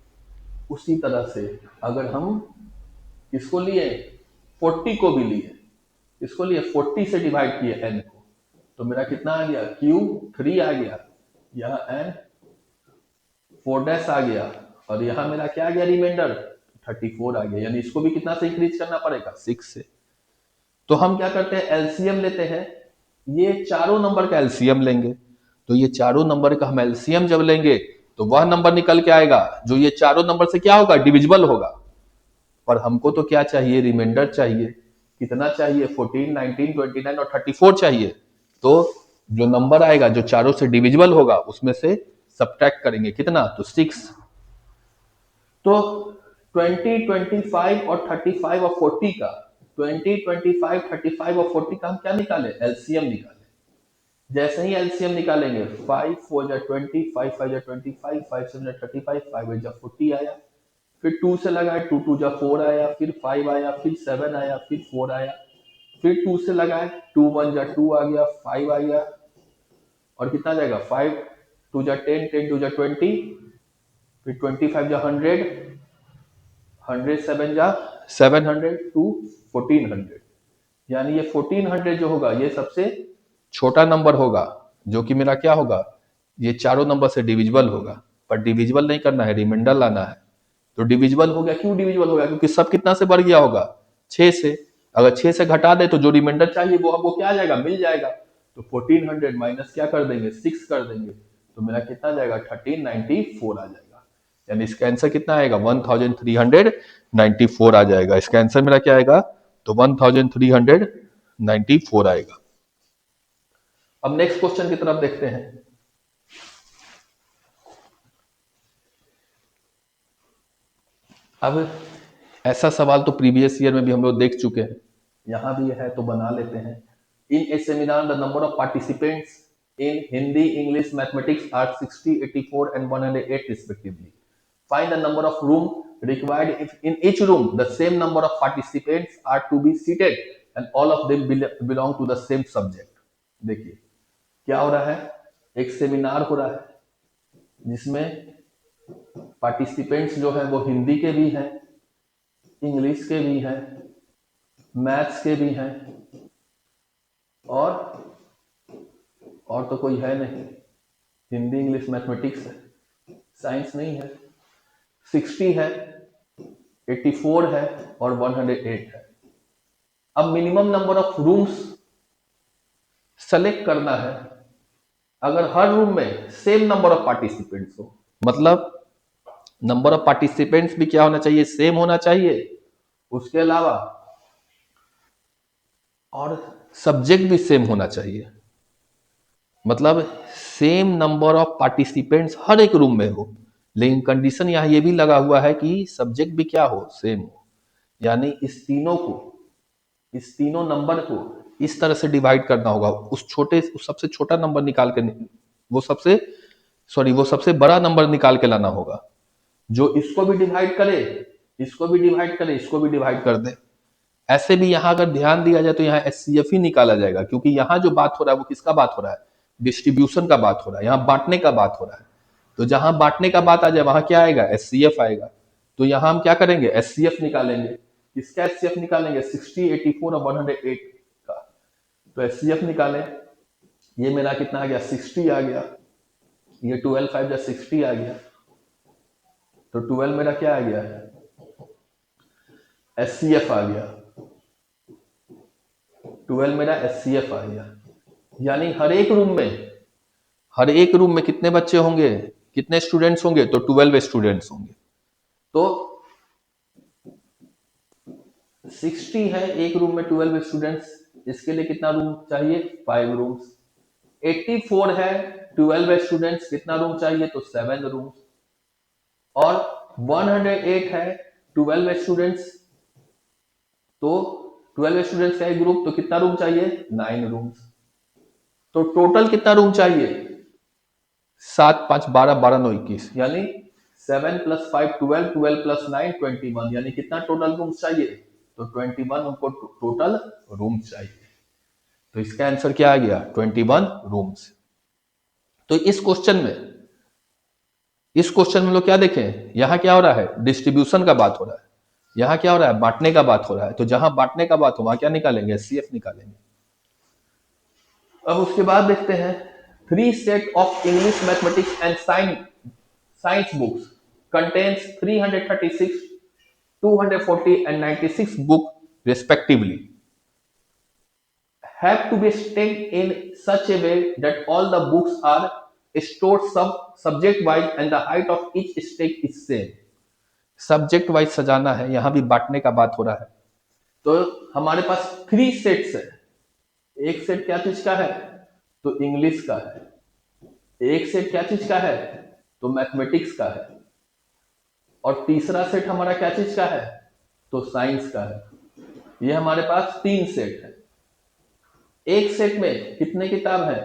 S1: उसी तरह से अगर हम इसको लिए 40 को भी लिए, इसको लिए 40 से डिवाइड किए n को, तो मेरा कितना आ गया, Q3 आ गया, यहाँ n 4 डैश आ गया, और यहाँ मेरा क्या आ गया रिमाइंडर, 34 आ गया। यानी इसको भी कितना से इंक्रीज करना पड़ेगा, 6 से। तो हम क्या करते हैं, एलसीएम लेते हैं, ये चारों नंबर का एलसीएम लेंगे। तो ये चारों नंबर का हम एलसीएम जब लेंगे तो वह नंबर निकल के आएगा जो ये चारों नंबर से क्या होगा, डिविजिबल होगा। पर हमको तो क्या चाहिए, रिमाइंडर चाहिए। कितना चाहिए, 14, 19, 29 और 34 चाहिए। तो जो नंबर आएगा जो चारों से डिविजिबल होगा उसमें से सब्ट्रैक्ट करेंगे कितना, तो 6। तो 20, 25 और 35 और 40 का 20, 25, 35 और 40 का हम क्या निकाले, एलसीएम निकाले। जैसे ही एलसीएम निकालेंगे 5 4 जा 20, 5 5 जा 25, 5 7 जा 35, 5 8 जा 40 आया। फिर 2 से लगाए, 2 2 जा 4 आया, फिर 5 आया, फिर 7 आया, फिर 4 आया। फिर 2 से लगाए, 2 1 जा 2 आ गया, 5 आ गया, और कितना जाएगा, 5 2 जा 10, 10 2 जा 20, फिर 25 जा 100, 100 7 जा 700 टू 1400। यानी ये 1400 जो होगा ये सबसे छोटा नंबर होगा, जो कि मेरा क्या होगा, ये चारों नंबर से डिविजिबल होगा। पर डिविजिबल नहीं करना है, रिमाइंडर लाना है। तो डिविजिबल हो गया, क्यों डिविजिबल हो गया, क्योंकि सब कितना से बढ़ गया होगा, 6 से। अगर 6 से घटा दे तो जो रिमाइंडर चाहिए वो हमको क्या आ जाएगा, मिल जाएगा। तो 1400 माइनस क्या कर देंगे, 6 कर देंगे, तो मेरा कितना जाएगा, 1394 आ जाएगा। यानी इसका आंसर कितना आएगा, 1394 आ जाएगा। इसका आंसर मेरा क्या आएगा, तो 1394 आएगा। अब नेक्स्ट क्वेश्चन की तरफ देखते हैं। अब ऐसा सवाल तो प्रीवियस ईयर में भी हम लोग देख चुके हैं, यहां भी है तो बना लेते हैं। In a seminar the number of participants in Hindi, English, mathematics are 60, 84 and 108 respectively. Find the number of room required if in each room the same number of participants are to be seated and all of them belong to the same subject। देखिए क्या हो रहा है, एक seminar हो रहा है जिसमें पार्टिसिपेंट्स जो है वो हिंदी के भी हैं, इंग्लिश के भी हैं, मैथ्स के भी हैं, और तो कोई है नहीं, हिंदी इंग्लिश मैथमेटिक्स है, साइंस नहीं है। 60 है, 84 है और 108 है। अब minimum number of rooms select करना है। अगर हर रूम में सेम नंबर ऑफ पार्टिसिपेंट्स हो, मतलब नंबर ऑफ पार्टिसिपेंट्स भी क्या होना चाहिए, सेम होना चाहिए। उसके अलावा और सब्जेक्ट भी सेम होना चाहिए, मतलब सेम नंबर ऑफ पार्टिसिपेंट्स हर एक रूम में हो। लेकिन कंडीशन यहाँ ये भी लगा हुआ है कि सब्जेक्ट भी क्या हो, सेम हो। यानी इस तीनों नंबर को इस तरह से डिवाइड करना होगा। उस सबसे छोटा नंबर निकाल के, वो सबसे बड़ा नंबर निकाल के लाना होगा, जो इसको भी डिवाइड करे, इसको भी डिवाइड करे, इसको भी डिवाइड कर दे। ऐसे भी यहां अगर ध्यान दिया जाए तो यहाँ एचसीएफ ही निकाला जाएगा, क्योंकि यहाँ जो बात हो रहा है वो किसका बात हो रहा है, डिस्ट्रीब्यूशन का बात हो रहा है, यहाँ बांटने का बात हो रहा है। तो जहां बांटने का बात आ जाए वहां क्या आएगा, एचसीएफ आएगा। तो यहां हम क्या करेंगे, एचसीएफ निकालेंगे। किसका एचसीएफ निकालेंगे, 60, 84 और 108 का। तो एचसीएफ निकालें, ये मेरा कितना आ गया, 60 आ गया, ये 12 5 60 आ गया। तो 12 मेरा क्या आ गया, एचसीएफ आ गया, 12 मेरा एचसीएफ आ गया। यानी हर एक रूम में कितने बच्चे होंगे, कितने स्टूडेंट्स होंगे, तो 12 स्टूडेंट्स होंगे। तो 60 है एक रूम में 12 स्टूडेंट्स, इसके लिए कितना रूम चाहिए, 5 रूम्स। 84 है 12 स्टूडेंट्स, कितना रूम चाहिए, तो 7 रूम्स। और 108 है 12 स्टूडेंट्स, तो 12 स्टूडेंट्स का एक ग्रुप, तो कितना रूम चाहिए, 9 रूम्स। तो टोटल कितना रूम चाहिए, 7 5 12 12 9 21, यानी 7 + 5 12, 12 + 9 21, यानी कितना टोटल रूम्स चाहिए, तो 21 उनको टोटल रूम्स चाहिए। तो इसका आंसर क्या आ गया, 21 रूम्स। तो इस क्वेश्चन में लोग क्या देखें, यहां क्या हो रहा है, डिस्ट्रीब्यूशन का बात हो रहा है, यहां क्या हो रहा है, बांटने का बात हो रहा है। तो जहां बांटने का बात हो वहां क्या निकालेंगे, एचसीएफ निकालेंगे। अब उसके बाद देखते हैं 3 set of English, mathematics and science books contains 336, 240 and 96 book respectively have to be stacked in such a way that all the books are stored subject wise and the height of each stack is same. Subject wise सजाना है, यहां भी बांटने का बात हो रहा है। तो हमारे पास 3 सेट्स है। एक सेट क्या चीज का है? तो इंग्लिश का है। एक सेट क्या चीज का है? तो मैथमेटिक्स का है। और तीसरा सेट हमारा क्या चीज का है? तो साइंस का है। ये हमारे पास 3 सेट है। एक सेट में कितने किताब है?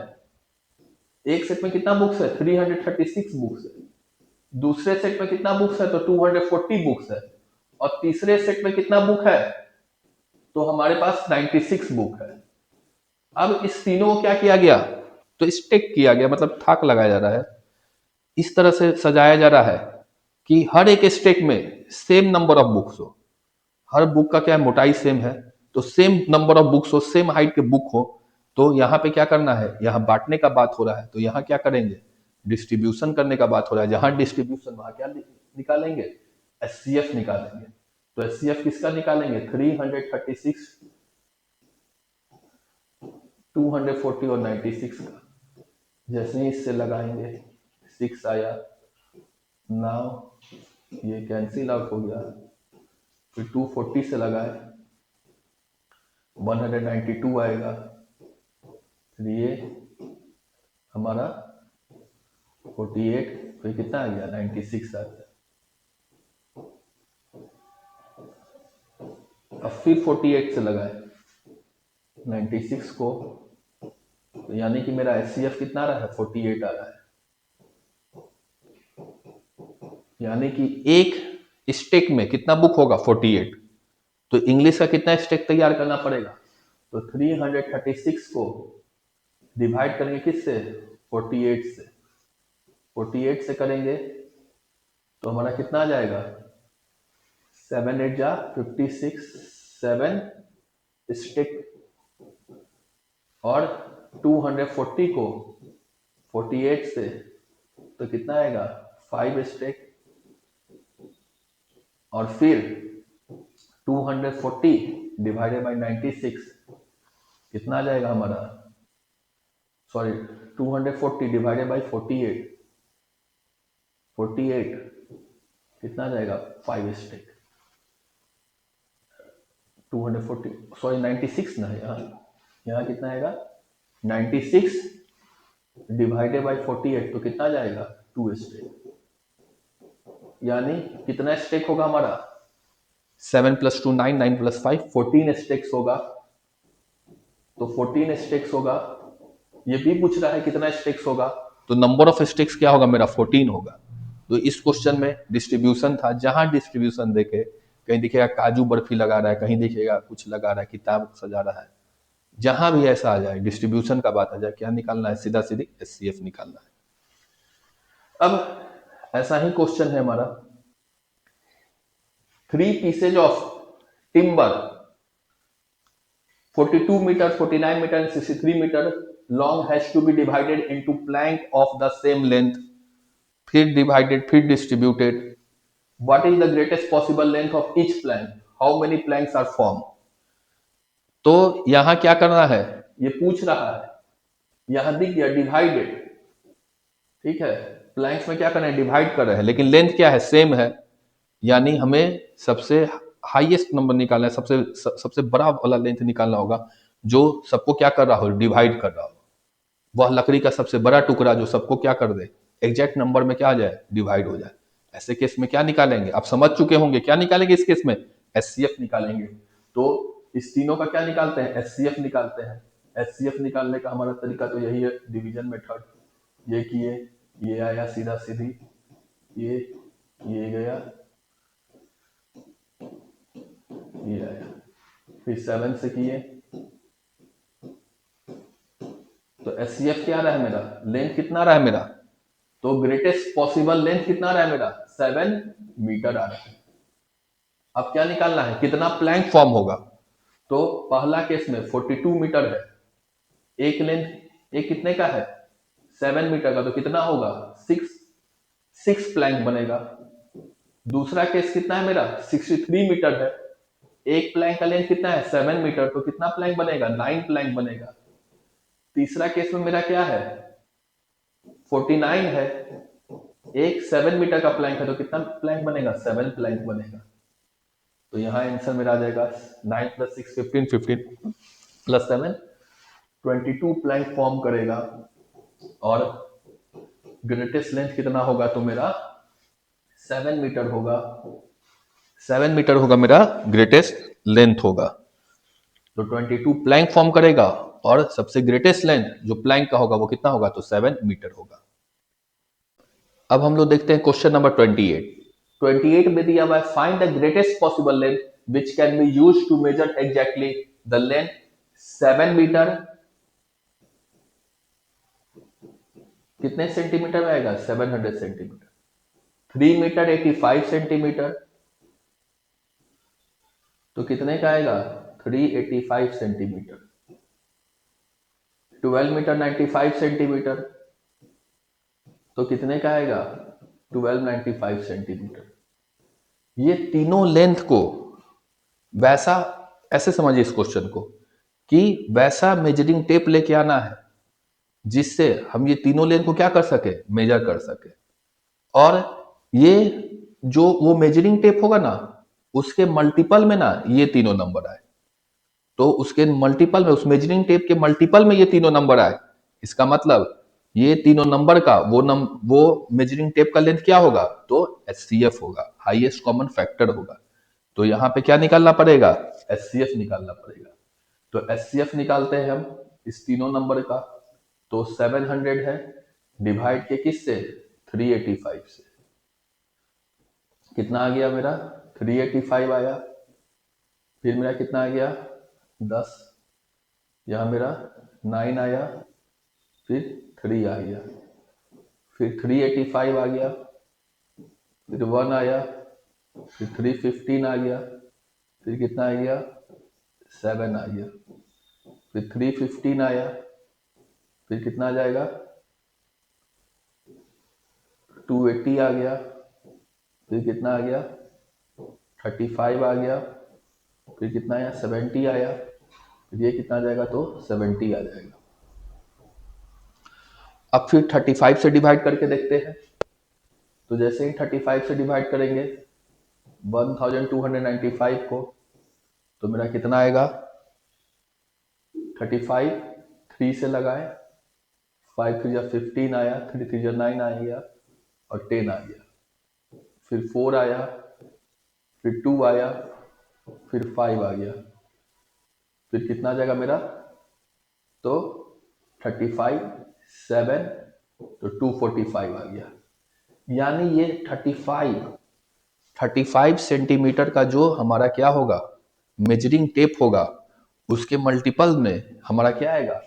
S1: एक सेट में कितना बुक्स है? 336 बुक्स है। दूसरे सेट में कितना बुक्स है? तो 240 बुक्स है। और तीसरे सेट में कितना बुक है? तो हमारे पास 96 बुक है। अब इस तीनों को क्या किया गया? तो स्टेक किया गया, मतलब थाक लगाया जा रहा है। इस तरह से सजाया जा रहा है कि हर एक स्टेक में सेम नंबर ऑफ बुक्स हो। हर बुक का क्या है? मोटाई सेम है, तो सेम नंबर ऑफ बुक्स हो, सेम हाइट के बुक हो। तो यहाँ पे क्या करना है? यहाँ बांटने का बात हो रहा है, तो यहाँ क्या करेंगे? डिस्ट्रीब्यूशन करने का बात हो रहा है। जहां डिस्ट्रीब्यूशन वहां क्या निकालेंगे? एचसीएफ निकालेंगे। तो एचसीएफ किसका निकालेंगे? 336, 240 और 96 का। जैसे ही इससे लगाएंगे 6 आया, नाउ ये कैंसिल आउट हो गया। फिर 240 से लगाए 192 आएगा। फिर ये हमारा 48, फिर कितना आ गया? 96 आ गया। अब फिर 48 से लगाए 96 को, तो यानी कि मेरा एचसीएफ कितना आ रहा है? 48 आ रहा है। यानी कि एक स्टेक में कितना बुक होगा? 48। तो इंग्लिश का कितना स्टेक तैयार करना पड़ेगा? तो 336 को डिवाइड करेंगे किससे? 48 से। 48 से करेंगे तो हमारा कितना आ जाएगा? 7 8 जा 56, 7 स्टेक। और 240 को 48 से तो कितना आएगा? 5 स्टेक। और फिर 240 डिवाइडेड बाई 96 कितना आ जाएगा हमारा? सॉरी, 240 डिवाइडेड बाई 48, 48 कितना आ जाएगा? 5 स्टेक। 240 सॉरी 96 ना है यहाँ कितना आएगा? 96 डिवाइडेड बाई 48 तो कितना आ जाएगा? 2 स्टेक। यानी कितना स्टेक होगा हमारा? 7 + 2 9, 9 + 5 14 स्टेक्स होगा। तो 14 स्टेक्स होगा। ये भी पूछ रहा है कितना स्टेक्स होगा, तो नंबर ऑफ स्टेक्स क्या होगा मेरा? 14 होगा। तो इस क्वेश्चन में डिस्ट्रीब्यूशन था। जहां डिस्ट्रीब्यूशन देखे, कहीं दिखेगा काजू बर्फी लगा रहा है, कहीं दिखेगा कुछ लगा रहा है, किताब सजा रहा है। जहां भी ऐसा आ जाए, डिस्ट्रीब्यूशन का बात आ जाए, क्या निकालना है? सीधा सीधी एचसीएफ निकालना है। अब ऐसा ही क्वेश्चन है हमारा। 3 pieces of timber 42 meter, 49 meter and 63 meter long has to be divided into plank of the same length, फिर divided, फिर distributed. What is the greatest possible length of each plank? How many planks are formed? तो यहां क्या करना है? ये पूछ रहा है। यहां दिख गया डिवाइडेड, ठीक है। प्लैंक्स में क्या कर रहे हैं? डिवाइड कर रहे हैं, लेकिन लेंथ क्या है? सेम है। यानी हमें सबसे हाईएस्ट नंबर निकालना है, सबसे बड़ा वाला लेंथ निकालना होगा, जो सबको क्या कर रहा हो? डिवाइड कर रहा हो। वह लकड़ी का सबसे बड़ा टुकड़ा जो सबको क्या कर दे? एग्जैक्ट नंबर में क्या आ जाए? डिवाइड हो जाए। ऐसे केस में क्या निकालेंगे? आप समझ चुके होंगे क्या निकालेंगे इस केस में? एचसीएफ निकालेंगे। तो इस तीनों का क्या निकालते हैं? एचसीएफ निकालते हैं। एचसीएफ निकालने का हमारा तरीका तो यही है, डिवीजन मेथड। ये किए, ये आया सीधा सीधी, ये गया, ये आया। फिर 7 से किए तो एचसीएफ क्या रहा है मेरा? लेंथ कितना रहा है मेरा? तो ग्रेटेस्ट पॉसिबल लेंथ कितना रहा है मेरा? 7 मीटर आ रहा है। अब क्या निकालना है? कितना प्लैंक फॉर्म होगा? तो पहला केस में 42 मीटर है, एक लेंथ एक कितने का है? 7 मीटर का, तो कितना होगा? 6 प्लैंक बनेगा। दूसरा केस कितना है मेरा? 63 मीटर है, एक प्लैंक का लेंथ कितना है? 7 मीटर, तो कितना प्लैंक बनेगा? 9 प्लैंक बनेगा। तीसरा केस में मेरा क्या है? 49 है, एक 7 मीटर का प्लैंक है, तो कितना प्लैंक बनेगा? 7 प्लैंक बनेगा। तो यहाँ आंसर मेरा आ जाएगा 9 + 6 15, 15 + 7 22 प्लैंक फॉर्म करेगा। और ग्रेटेस्ट लेंथ कितना होगा? तो मेरा 7 मीटर होगा। 7 मीटर होगा मेरा ग्रेटेस्ट लेंथ होगा। तो 22 प्लैंक फॉर्म करेगा और सबसे ग्रेटेस्ट लेंथ जो प्लैंक का होगा वो कितना होगा? तो 7 मीटर होगा। अब हम लोग देखते हैं क्वेश्चन नंबर 28। 28 में दिया हुआ है find the greatest possible length which can be used to measure exactly the length 7 metre. कितने सेंटीमीटर में आएगा? 700 सेंटीमीटर। 3 मीटर 85 सेंटीमीटर, तो कितने का आएगा? 385 सेंटीमीटर। 12 मीटर 95 सेंटीमीटर, तो कितने का आएगा? 1295 सेंटीमीटर। ये तीनों लेंथ को वैसा, ऐसे समझिए इस क्वेश्चन को कि वैसा मेजरिंग टेप लेके आना है जिससे हम ये तीनों लेंथ को क्या कर सके? मेजर कर सके। और ये जो वो मेजरिंग टेप होगा ना, उसके मल्टीपल में ना ये तीनों नंबर आए, तो उसके मल्टीपल में, उस मेजरिंग टेप के मल्टीपल में ये तीनों नंबर आए, इसका मतलब ये तीनों नंबर का वो मेजरिंग टेप का लेंथ क्या होगा? तो एचसीएफ होगा, हाईएस्ट कॉमन फैक्टर होगा। तो यहाँ पे क्या निकालना पड़ेगा? एचसीएफ निकालना पड़ेगा। तो एचसीएफ निकालते हैं हम इस तीनों नंबर का। तो 700 है, डिवाइड के किससे? 385 से। कितना आ गया मेरा? 385 आया। फिर मेरा कितना आ गया? 10। यहाँ मेरा 9 आया, फिर 3 आ गया, फिर 385 आ गया, फिर 1 आया, फिर 315 आ गया, फिर कितना आ गया? 7 आ गया, फिर 315 आया, फिर कितना आ जाएगा? 280 आ गया, फिर कितना आ गया? 35 आ गया, फिर कितना आया? 70 आया, फिर ये कितना आ जाएगा? तो 70 आ जाएगा। अब फिर 35 से डिवाइड करके देखते हैं। तो जैसे ही 35 से डिवाइड करेंगे 1295 को, तो मेरा कितना आएगा? 35 3 से लगाए, 5 3 जा 15 आया, 3 3 जा 9 आ गया और 10 आ गया, फिर 4 आया, फिर 2 आया, फिर 5 आ गया, फिर कितना आ जाएगा मेरा? तो 35 7 तो 245 आ गया। यानी ये 35 सेंटीमीटर का जो हमारा क्या होगा? मेजरिंग टेप होगा, उसके मल्टीपल में हमारा क्या आएगा?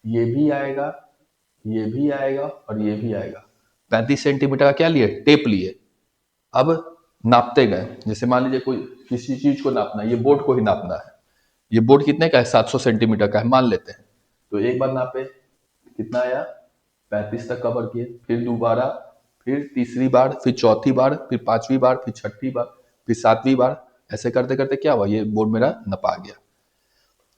S1: ये भी आएगा, ये भी आएगा और ये भी आएगा। 35 सेंटीमीटर का क्या लिए? टेप लिए। अब नापते गए, जैसे मान लीजिए कोई किसी चीज को नापना है, ये बोर्ड को ही नापना है। ये बोर्ड कितने का है? 700 सेंटीमीटर का है मान लेते हैं। तो एक बार नापे, कितना आया? 35 तक कवर किए, फिर दोबारा, फिर तीसरी बार, फिर चौथी बार, फिर पांचवी बार, फिर छठी बार, फिर सातवीं बार, ऐसे करते करते क्या हुआ? ये बोर्ड मेरा नपा गया।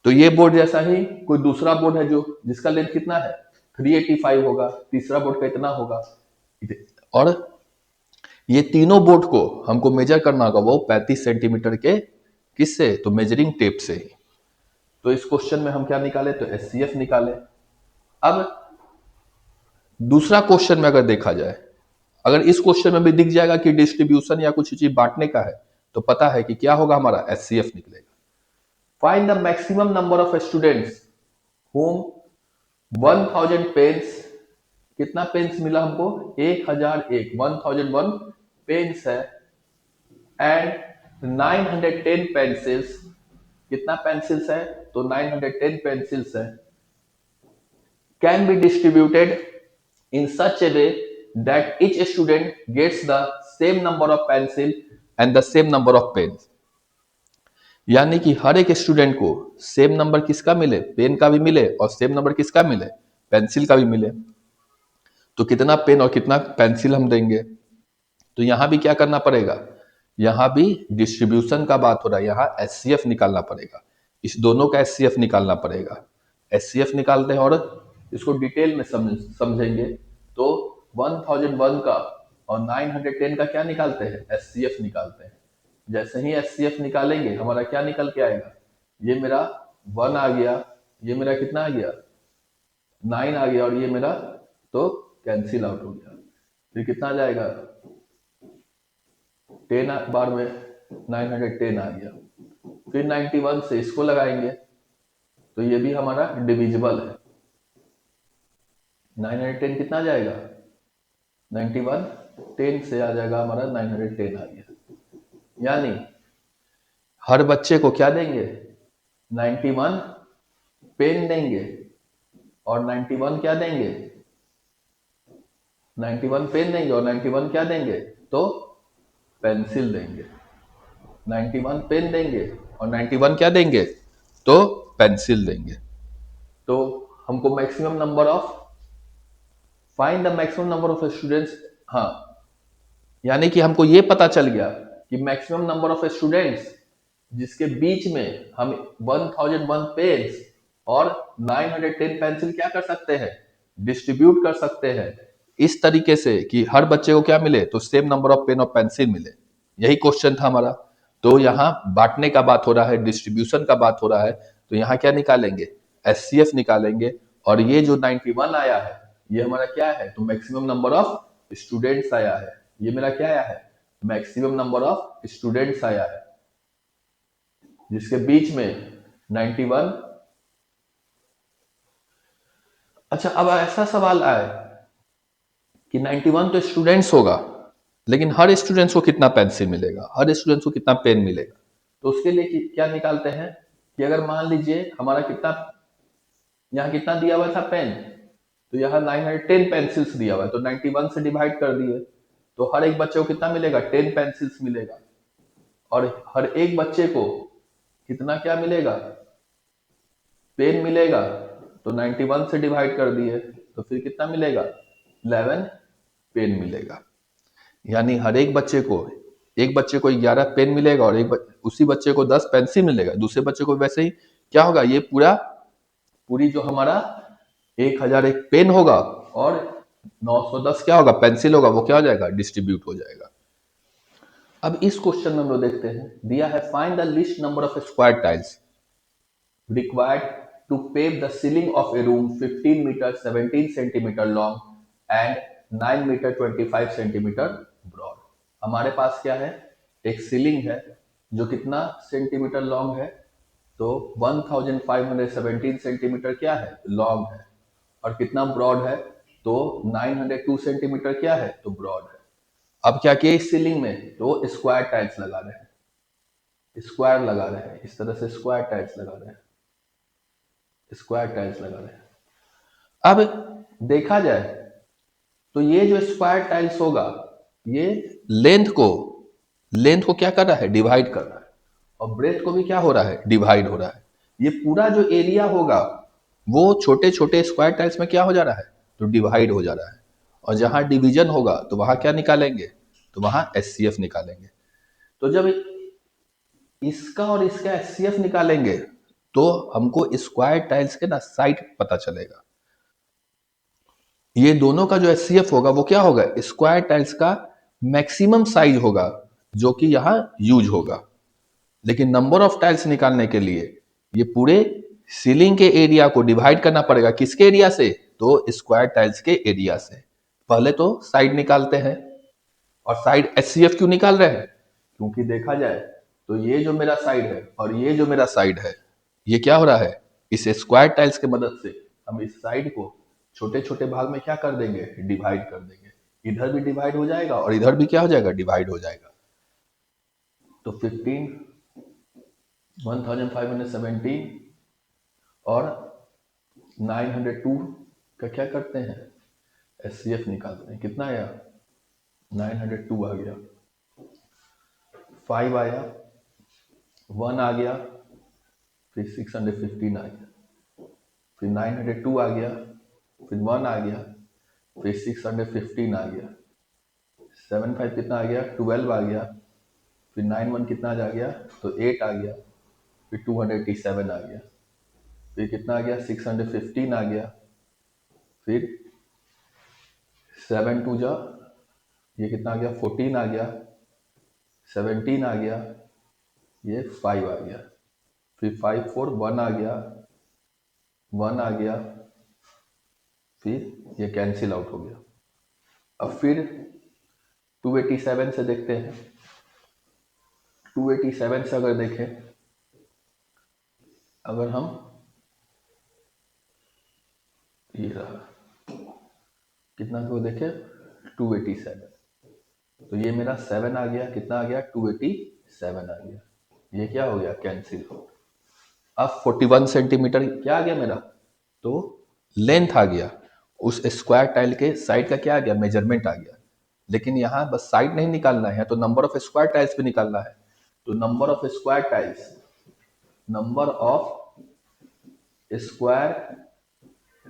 S1: तो ये बोर्ड जैसा ही कोई दूसरा बोर्ड है जो जिसका लेंथ कितना है? 385 होगा, तीसरा बोर्ड का इतना होगा, और ये तीनों बोर्ड को हमको मेजर करना होगा वो 35 सेंटीमीटर के किससे? तो मेजरिंग टेप से ही। तो इस क्वेश्चन में हम क्या निकाले? तो एचसीएफ निकाले। अब दूसरा क्वेश्चन में अगर देखा जाए, अगर इस क्वेश्चन में भी दिख जाएगा कि डिस्ट्रीब्यूशन या कुछ चीज बांटने का है, तो पता है कि क्या होगा? हमारा एचसीएफ निकलेगा। Find the maximum number of students home 1000 pens. कितना पेन्स मिला हमको? 1001, 1001 पेन्स है, एंड 910 पेंसिल्स। कितना पेंसिल्स है? तो 910 पेंसिल्स है। Can be distributed in such a way that each student gets the same number of pencil and the same number of pens। यानी कि हर एक स्टूडेंट को सेम नंबर किसका मिले? पेन का भी मिले, और सेम नंबर किसका मिले? पेंसिल का भी मिले। तो कितना पेन और कितना पेंसिल हम देंगे? तो यहां भी क्या करना पड़ेगा? यहां भी डिस्ट्रीब्यूशन का बात हो रहा है, यहां एचसीएफ निकालना पड़ेगा। इस दोनों का एचसीएफ निकालना पड़ेगा। एचसीएफ निकालते हैं और इसको डिटेल में समझेंगे। तो 1001 का और 910 का क्या निकालते हैं, एचसीएफ निकालते हैं। जैसे ही एचसीएफ निकालेंगे हमारा क्या निकल के आएगा, ये मेरा 1 आ गया, ये मेरा कितना आ गया 9 आ गया, और ये मेरा तो कैंसिल आउट हो गया। फिर कितना आ जाएगा 10 बार में 910 आ गया। फिर 91 से इसको लगाएंगे तो ये भी हमारा डिविजिबल है। 910 कितना आ जाएगा 91, 10 से आ जाएगा हमारा 910 आ गया। यानी हर बच्चे को क्या देंगे 91 पेन देंगे, और 91 क्या देंगे 91 पेन देंगे, और 91 क्या देंगे तो पेंसिल देंगे। 91 पेन देंगे और 91 क्या देंगे तो पेंसिल देंगे। तो हमको maximum number of, find the maximum number of students, हाँ, यानी कि हमको ये पता चल गया कि मैक्सिमम नंबर ऑफ स्टूडेंट्स जिसके बीच में हम 1001 पेन्स और 910 पेंसिल क्या कर सकते हैं, डिस्ट्रीब्यूट कर सकते हैं इस तरीके से कि हर बच्चे को क्या मिले, तो सेम नंबर ऑफ पेन और पेंसिल मिले। यही क्वेश्चन था हमारा। तो यहाँ बांटने का बात हो रहा है, डिस्ट्रीब्यूशन का बात हो रहा है, तो यहाँ क्या निकालेंगे, एचसीएफ निकालेंगे। और ये जो 91 आया है ये हमारा क्या है, तो मैक्सिमम नंबर ऑफ स्टूडेंट्स आया है। ये मेरा क्या आया है, मैक्सिमम नंबर ऑफ स्टूडेंट्स आया है जिसके बीच में 91। अच्छा, अब ऐसा सवाल आए कि 91 तो स्टूडेंट्स होगा, लेकिन हर स्टूडेंट्स को कितना पेंसिल मिलेगा, हर स्टूडेंट्स को कितना पेन मिलेगा। तो उसके लिए क्या निकालते हैं कि अगर मान लीजिए हमारा कितना, यहाँ कितना दिया हुआ था पेन, तो यहाँ 910 पेंसिल्स दिया हुआ है, तो 91 से डिवाइड कर दिए, तो हर एक बच्चे को कितना मिलेगा 10 पेंसिल्स मिलेगा। और हर एक बच्चे को कितना क्या मिलेगा, पेन मिलेगा, तो 91 से डिवाइड कर दिए तो फिर कितना मिलेगा 11 पेन मिलेगा। यानी हर एक बच्चे को, एक बच्चे को 11 पेन मिलेगा और उसी बच्चे को 10 पेंसिल मिलेगा, दूसरे बच्चे को वैसे ही क्या होगा, ये पूरी जो हमारा 1001 पेन होगा और 910 क्या होगा पेंसिल होगा, वो क्या हो जाएगा डिस्ट्रीब्यूट हो जाएगा। अब इस क्वेश्चन में हम लोग देखते हैं, दिया है find the least number of square tiles required to pave the ceiling of a room 15 meter 17 centimeter long and 9 meter 25 centimeter broad। हमारे पास क्या है, एक सीलिंग है जो कितना सेंटीमीटर लॉन्ग है, तो 1517 सेंटीमीटर क्या है लॉन्ग है, और कितना ब्रॉड है, तो 902 सेंटीमीटर क्या है तो ब्रॉड है। अब क्या किया इस सीलिंग में, तो स्क्वायर टाइल्स लगा रहे हैं, स्क्वायर लगा रहे हैं, इस तरह से स्क्वायर टाइल्स लगा रहे हैं, स्क्वायर टाइल्स लगा रहे हैं। अब देखा जाए तो ये जो स्क्वायर टाइल्स होगा ये लेंथ को क्या कर रहा है, डिवाइड कर रहा है, और ब्रेथ को भी क्या हो रहा है, डिवाइड हो रहा है। ये पूरा जो एरिया होगा वो छोटे छोटे स्क्वायर टाइल्स में क्या हो जा रहा है, तो डिवाइड हो जा रहा है। और जहां डिवीजन होगा तो वहां क्या निकालेंगे, तो वहां एचसीएफ निकालेंगे। तो जब इसका और इसका एचसीएफ निकालेंगे तो हमको स्क्वायर टाइल्स के ना साइड पता चलेगा। ये दोनों का जो एचसीएफ होगा वो क्या होगा, स्क्वायर टाइल्स का मैक्सिमम साइज होगा जो कि यहां यूज होगा। लेकिन नंबर ऑफ टाइल्स निकालने के लिए ये पूरे सीलिंग के एरिया को डिवाइड करना पड़ेगा, किसके एरिया से, तो स्क्वायर टाइल्स के एरिया से। पहले तो साइड निकालते हैं, और साइड एचसीएफ क्यों निकाल रहे हैं, क्योंकि देखा जाए तो ये जो मेरा साइड है और ये जो मेरा साइड है ये क्या हो रहा है, इस स्क्वायर टाइल्स के मदद से हम इस साइड को छोटे छोटे भाग में क्या कर देंगे, डिवाइड कर देंगे। इधर भी डिवाइड हो जाएगा और इधर भी क्या हो जाएगा, डिवाइड हो जाएगा। तो 1517 और 902 का क्या करते हैं, एचसीएफ निकालते हैं। कितना आया 902 आ गया, 5 आया, 1 आ गया, फिर 615 आ गया, फिर 902 आ गया, फिर 1 आ गया, फिर 615 आ गया, 75 कितना आ गया 12 आ गया, फिर 91 कितना आ गया तो 8 आ गया, फिर 287 आ गया, फिर कितना आ गया 615 आ गया, फिर 7 टू जा, ये कितना आ गया 14 आ गया, 17 आ गया, ये 5 आ गया, फिर 5 4 1 आ गया, 1 आ गया, फिर ये कैंसिल आउट हो गया। अब फिर 287 से देखते हैं। 287 से अगर देखें, अगर हम ये रहा कितना को देखें 287, तो ये मेरा 7 आ गया, कितना आ गया 287 आ गया, ये क्या हो गया कैंसिल। अब 41 सेंटीमीटर क्या आ गया मेरा, तो लेंथ आ गया, उस स्क्वायर टाइल के साइड का क्या आ गया मेजरमेंट आ गया। लेकिन यहाँ बस साइड नहीं निकालना है, तो नंबर ऑफ स्क्वायर टाइल्स भी निकालना है। तो number of square tiles, number of square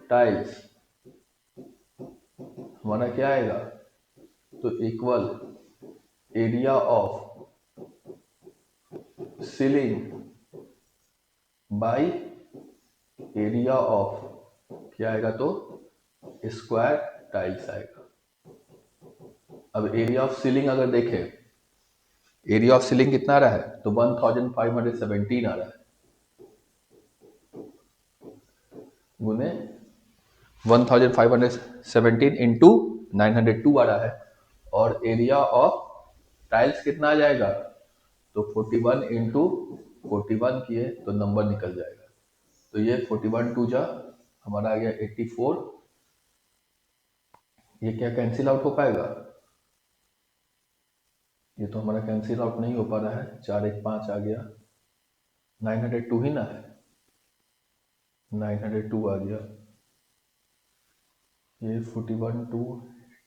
S1: tiles हमारा क्या आएगा, तो equal area of ceiling by area of क्या आएगा, तो स्क्वायर टाइल्स आएगा। अब एरिया ऑफ सीलिंग अगर देखें, एरिया ऑफ सीलिंग कितना आ रहा है, तो 1517 आ रहा है, गुने 1517 इंटू 902 आ रहा है, और एरिया ऑफ टाइल्स कितना आ जाएगा, तो 41 इंटू 41 किए तो नंबर निकल जाएगा। तो ये 41 टू जा हमारा आ गया 84, ये क्या कैंसिल आउट हो पाएगा, ये तो हमारा कैंसिल आउट नहीं हो पा रहा है, 4 1 5 आ गया, 902 ही ना है, 902 आ गया, ये 41 टू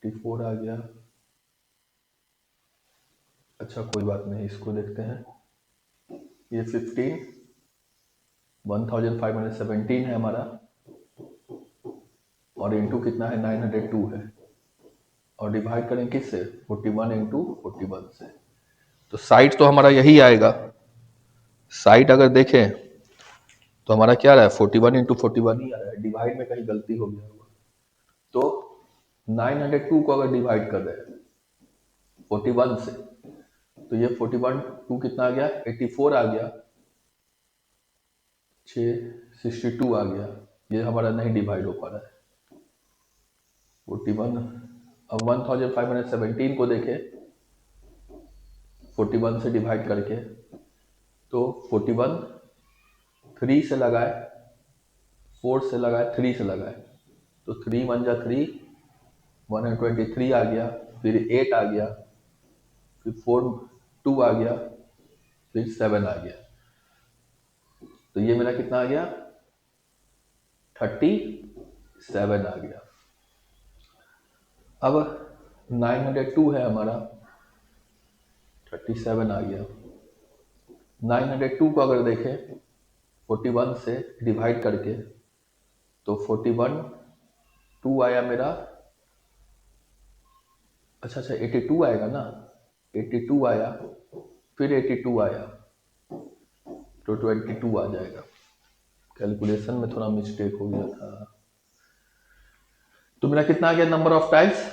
S1: 84 आ गया। अच्छा कोई बात नहीं, इसको देखते हैं, ये 1517 है हमारा, और इंटू कितना है 902 है, और डिवाइड करें किससे 41 इंटू 41 से, तो साइड तो हमारा यही आएगा। साइड अगर देखें तो हमारा क्या रहा है 41 इंटू 41 ही आ रहा है, डिवाइड में कहीं गलती हो गया होगा। तो 902 को अगर डिवाइड कर रहे हैं 41 से, तो ये 41 2 कितना आ गया 84 आ गया, 662 आ गया, ये हमारा नहीं डिवाइड हो पा रहा है 41। अब 1517 को देखें 41 से डिवाइड करके, तो 41 3 से लगाए, 4 से लगाए, 3 से लगाए, तो 3 1 जा 3, 123 आ गया, फिर 8 आ गया, फिर 4 2 आ गया, फिर 7 आ गया, तो ये मेरा कितना आ गया 37 आ गया। अब 902 है हमारा, 37 आ गया, 902 को अगर देखें 41 से डिवाइड करके, तो 41 2 आया मेरा, अच्छा 82 आएगा ना, 82 आया, फिर 82 आया, तो 22 आ जाएगा। कैलकुलेशन में थोड़ा मिस्टेक हो गया था। तो मेरा कितना आ गया नंबर ऑफ टाइल्स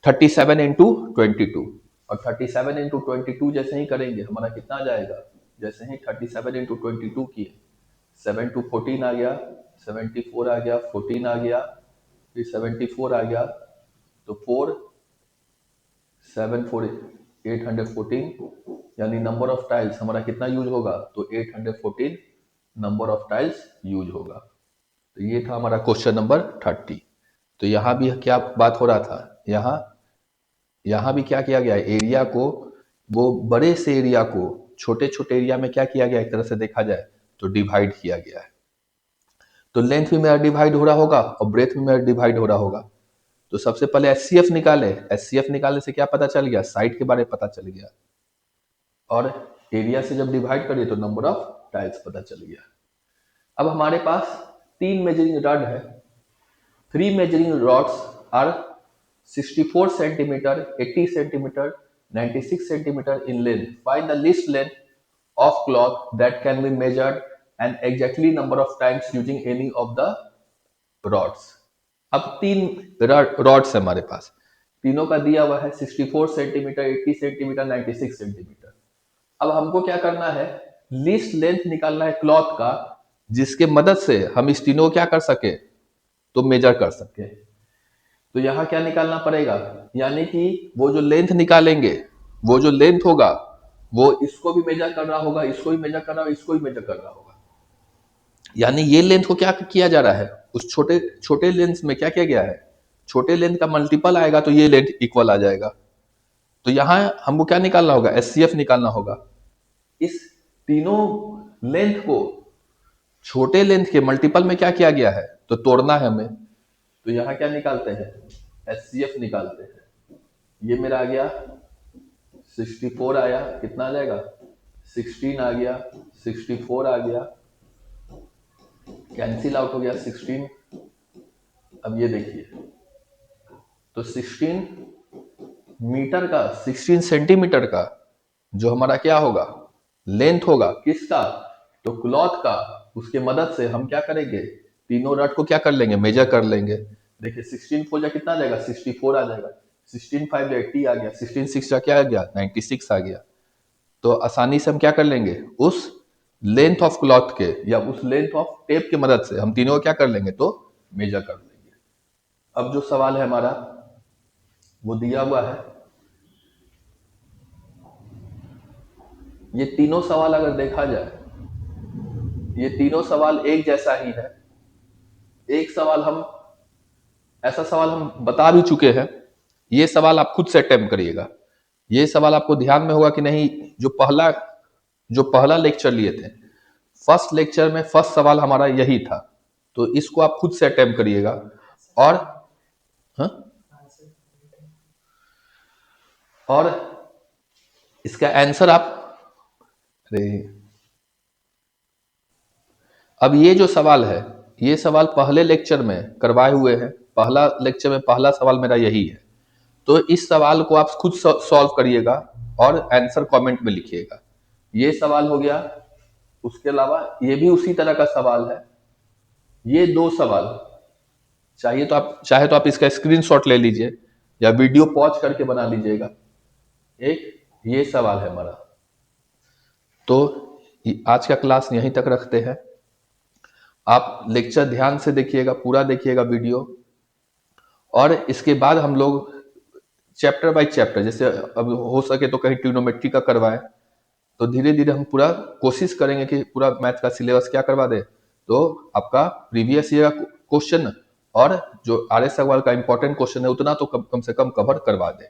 S1: 37 इंटू 22, और 37 इंटू 22 जैसे ही करेंगे हमारा कितना आ जाएगा, जैसे ही 37 इंटू 22 किए 7 टू 14 आ गया, 74 आ गया, 14 आ गया, फिर 74 आ गया, तो 4 7 4 814, यानी नंबर ऑफ टाइल्स हमारा कितना यूज होगा, तो 814 नंबर ऑफ टाइल्स यूज होगा। तो ये था हमारा क्वेश्चन नंबर 30। तो यहाँ भी क्या बात हो रहा था, यहाँ भी क्या किया गया है, एरिया को, वो बड़े से एरिया को छोटे छोटे एरिया में क्या किया गया, एक तरह से देखा जाए तो डिवाइड किया गया है। तो लेंथ भी मेरा डिवाइड हो रहा होगा और ब्रेथ भी मेरा डिवाइड हो रहा होगा। तो सबसे पहले एचसीएफ निकाले, एचसीएफ निकालने से क्या पता चल गया, साइड के बारे में पता चल गया, और एरिया से जब डिवाइड करिए तो नंबर ऑफ टाइल्स पता चल गया। अब हमारे पास 3 मेजरिंग रॉड है, 3 measuring rods are 64 centimeter, 80 centimeter, 96 centimeter in length. Find the least length of cloth that can be measured and exactly number of times using any of the rods. अब 3 rods है हमारे पास, तीनों का दिया हुआ है 64 centimetre, 80 centimetre, 96 centimetre. अब हमको क्या करना है, लीस्ट लेंथ निकालना है क्लॉथ का, जिसके मदद से हम इस तीनों को क्या कर सके, तो मेजर कर सके। तो यहाँ क्या निकालना पड़ेगा, यानी कि वो जो लेंथ निकालेंगे, वो जो लेंथ होगा वो इसको भी मेजर कर रहा होगा, इसको भी मेजर कर रहा होगा, इसको भी मेजर कर रहा होगा। यानी ये लेंथ को क्या किया जा रहा है, उस छोटे छोटे लेंथ में क्या किया गया है, छोटे लेंथ का मल्टीपल आएगा तो ये लेंथ इक्वल आ जाएगा। तो यहाँ हमको क्या निकालना होगा, एचसीएफ निकालना होगा। इस तीनों लेंथ को छोटे लेंथ के मल्टीपल में क्या किया गया है, तो तोड़ना है हमें। तो यहाँ क्या निकालते हैं, एचसीएफ निकालते हैं। ये मेरा आ गया 64 आया, कितना आ जाएगा 16 आ गया, 64 आ गया, कैंसिल आउट हो गया 16। अब ये देखिए, तो 16 मीटर का, 16 सेंटीमीटर का जो हमारा क्या होगा, लेंथ होगा किसका, तो क्लॉथ का, उसके मदद से हम क्या करेंगे, तीनों रड को क्या कर लेंगे, मेजर कर लेंगे। देखिए 16 4 जा कितना आ जाएगा, 64 आ जाएगा, 16 5 जा 80 आ गया, 16 6 जा क्या आ गया, 96 आ गया। तो आसानी से हम क्या कर लेंगे, उस लेंथ ऑफ क्लॉथ के या उस लेंथ ऑफ टेप की मदद से हम तीनों को क्या कर लेंगे, तो मेजर कर लेंगे। अब जो सवाल है हमारा वो दिया हुआ है, ये तीनों सवाल अगर देखा जाए, ये तीनों सवाल एक जैसा ही है। एक सवाल हम, ऐसा सवाल हम बता भी चुके हैं, ये सवाल आप खुद से अटेम्प्ट करिएगा। ये सवाल आपको ध्यान में होगा कि नहीं, जो पहला लेक्चर लिए थे, फर्स्ट लेक्चर में फर्स्ट सवाल हमारा यही था। तो इसको आप खुद से अटेम्प्ट करिएगा। और हाँ, और इसका आंसर आप, अरे अब ये जो सवाल है, ये सवाल पहले लेक्चर में करवाए हुए हैं, पहला लेक्चर में पहला सवाल मेरा यही है। तो इस सवाल को आप खुद सॉल्व करिएगा और आंसर कमेंट में लिखिएगा। ये सवाल हो गया, उसके अलावा ये भी उसी तरह का सवाल है। ये दो सवाल चाहे तो आप इसका स्क्रीनशॉट ले लीजिए या वीडियो पॉज करके बना लीजिएगा। एक ये सवाल है हमारा। तो आज का क्लास यहीं तक रखते हैं। आप लेक्चर ध्यान से देखिएगा, पूरा देखिएगा वीडियो, और इसके बाद हम लोग चैप्टर बाय चैप्टर, जैसे अब हो सके तो कहीं ट्रिग्नोमेट्री का करवाएं, तो धीरे धीरे हम पूरा कोशिश करेंगे कि पूरा मैथ का सिलेबस क्या करवा दे, तो आपका प्रीवियस ईयर क्वेश्चन और जो आर एस अग्रवाल का इंपॉर्टेंट क्वेश्चन है उतना तो कम से कम कवर करवा दे।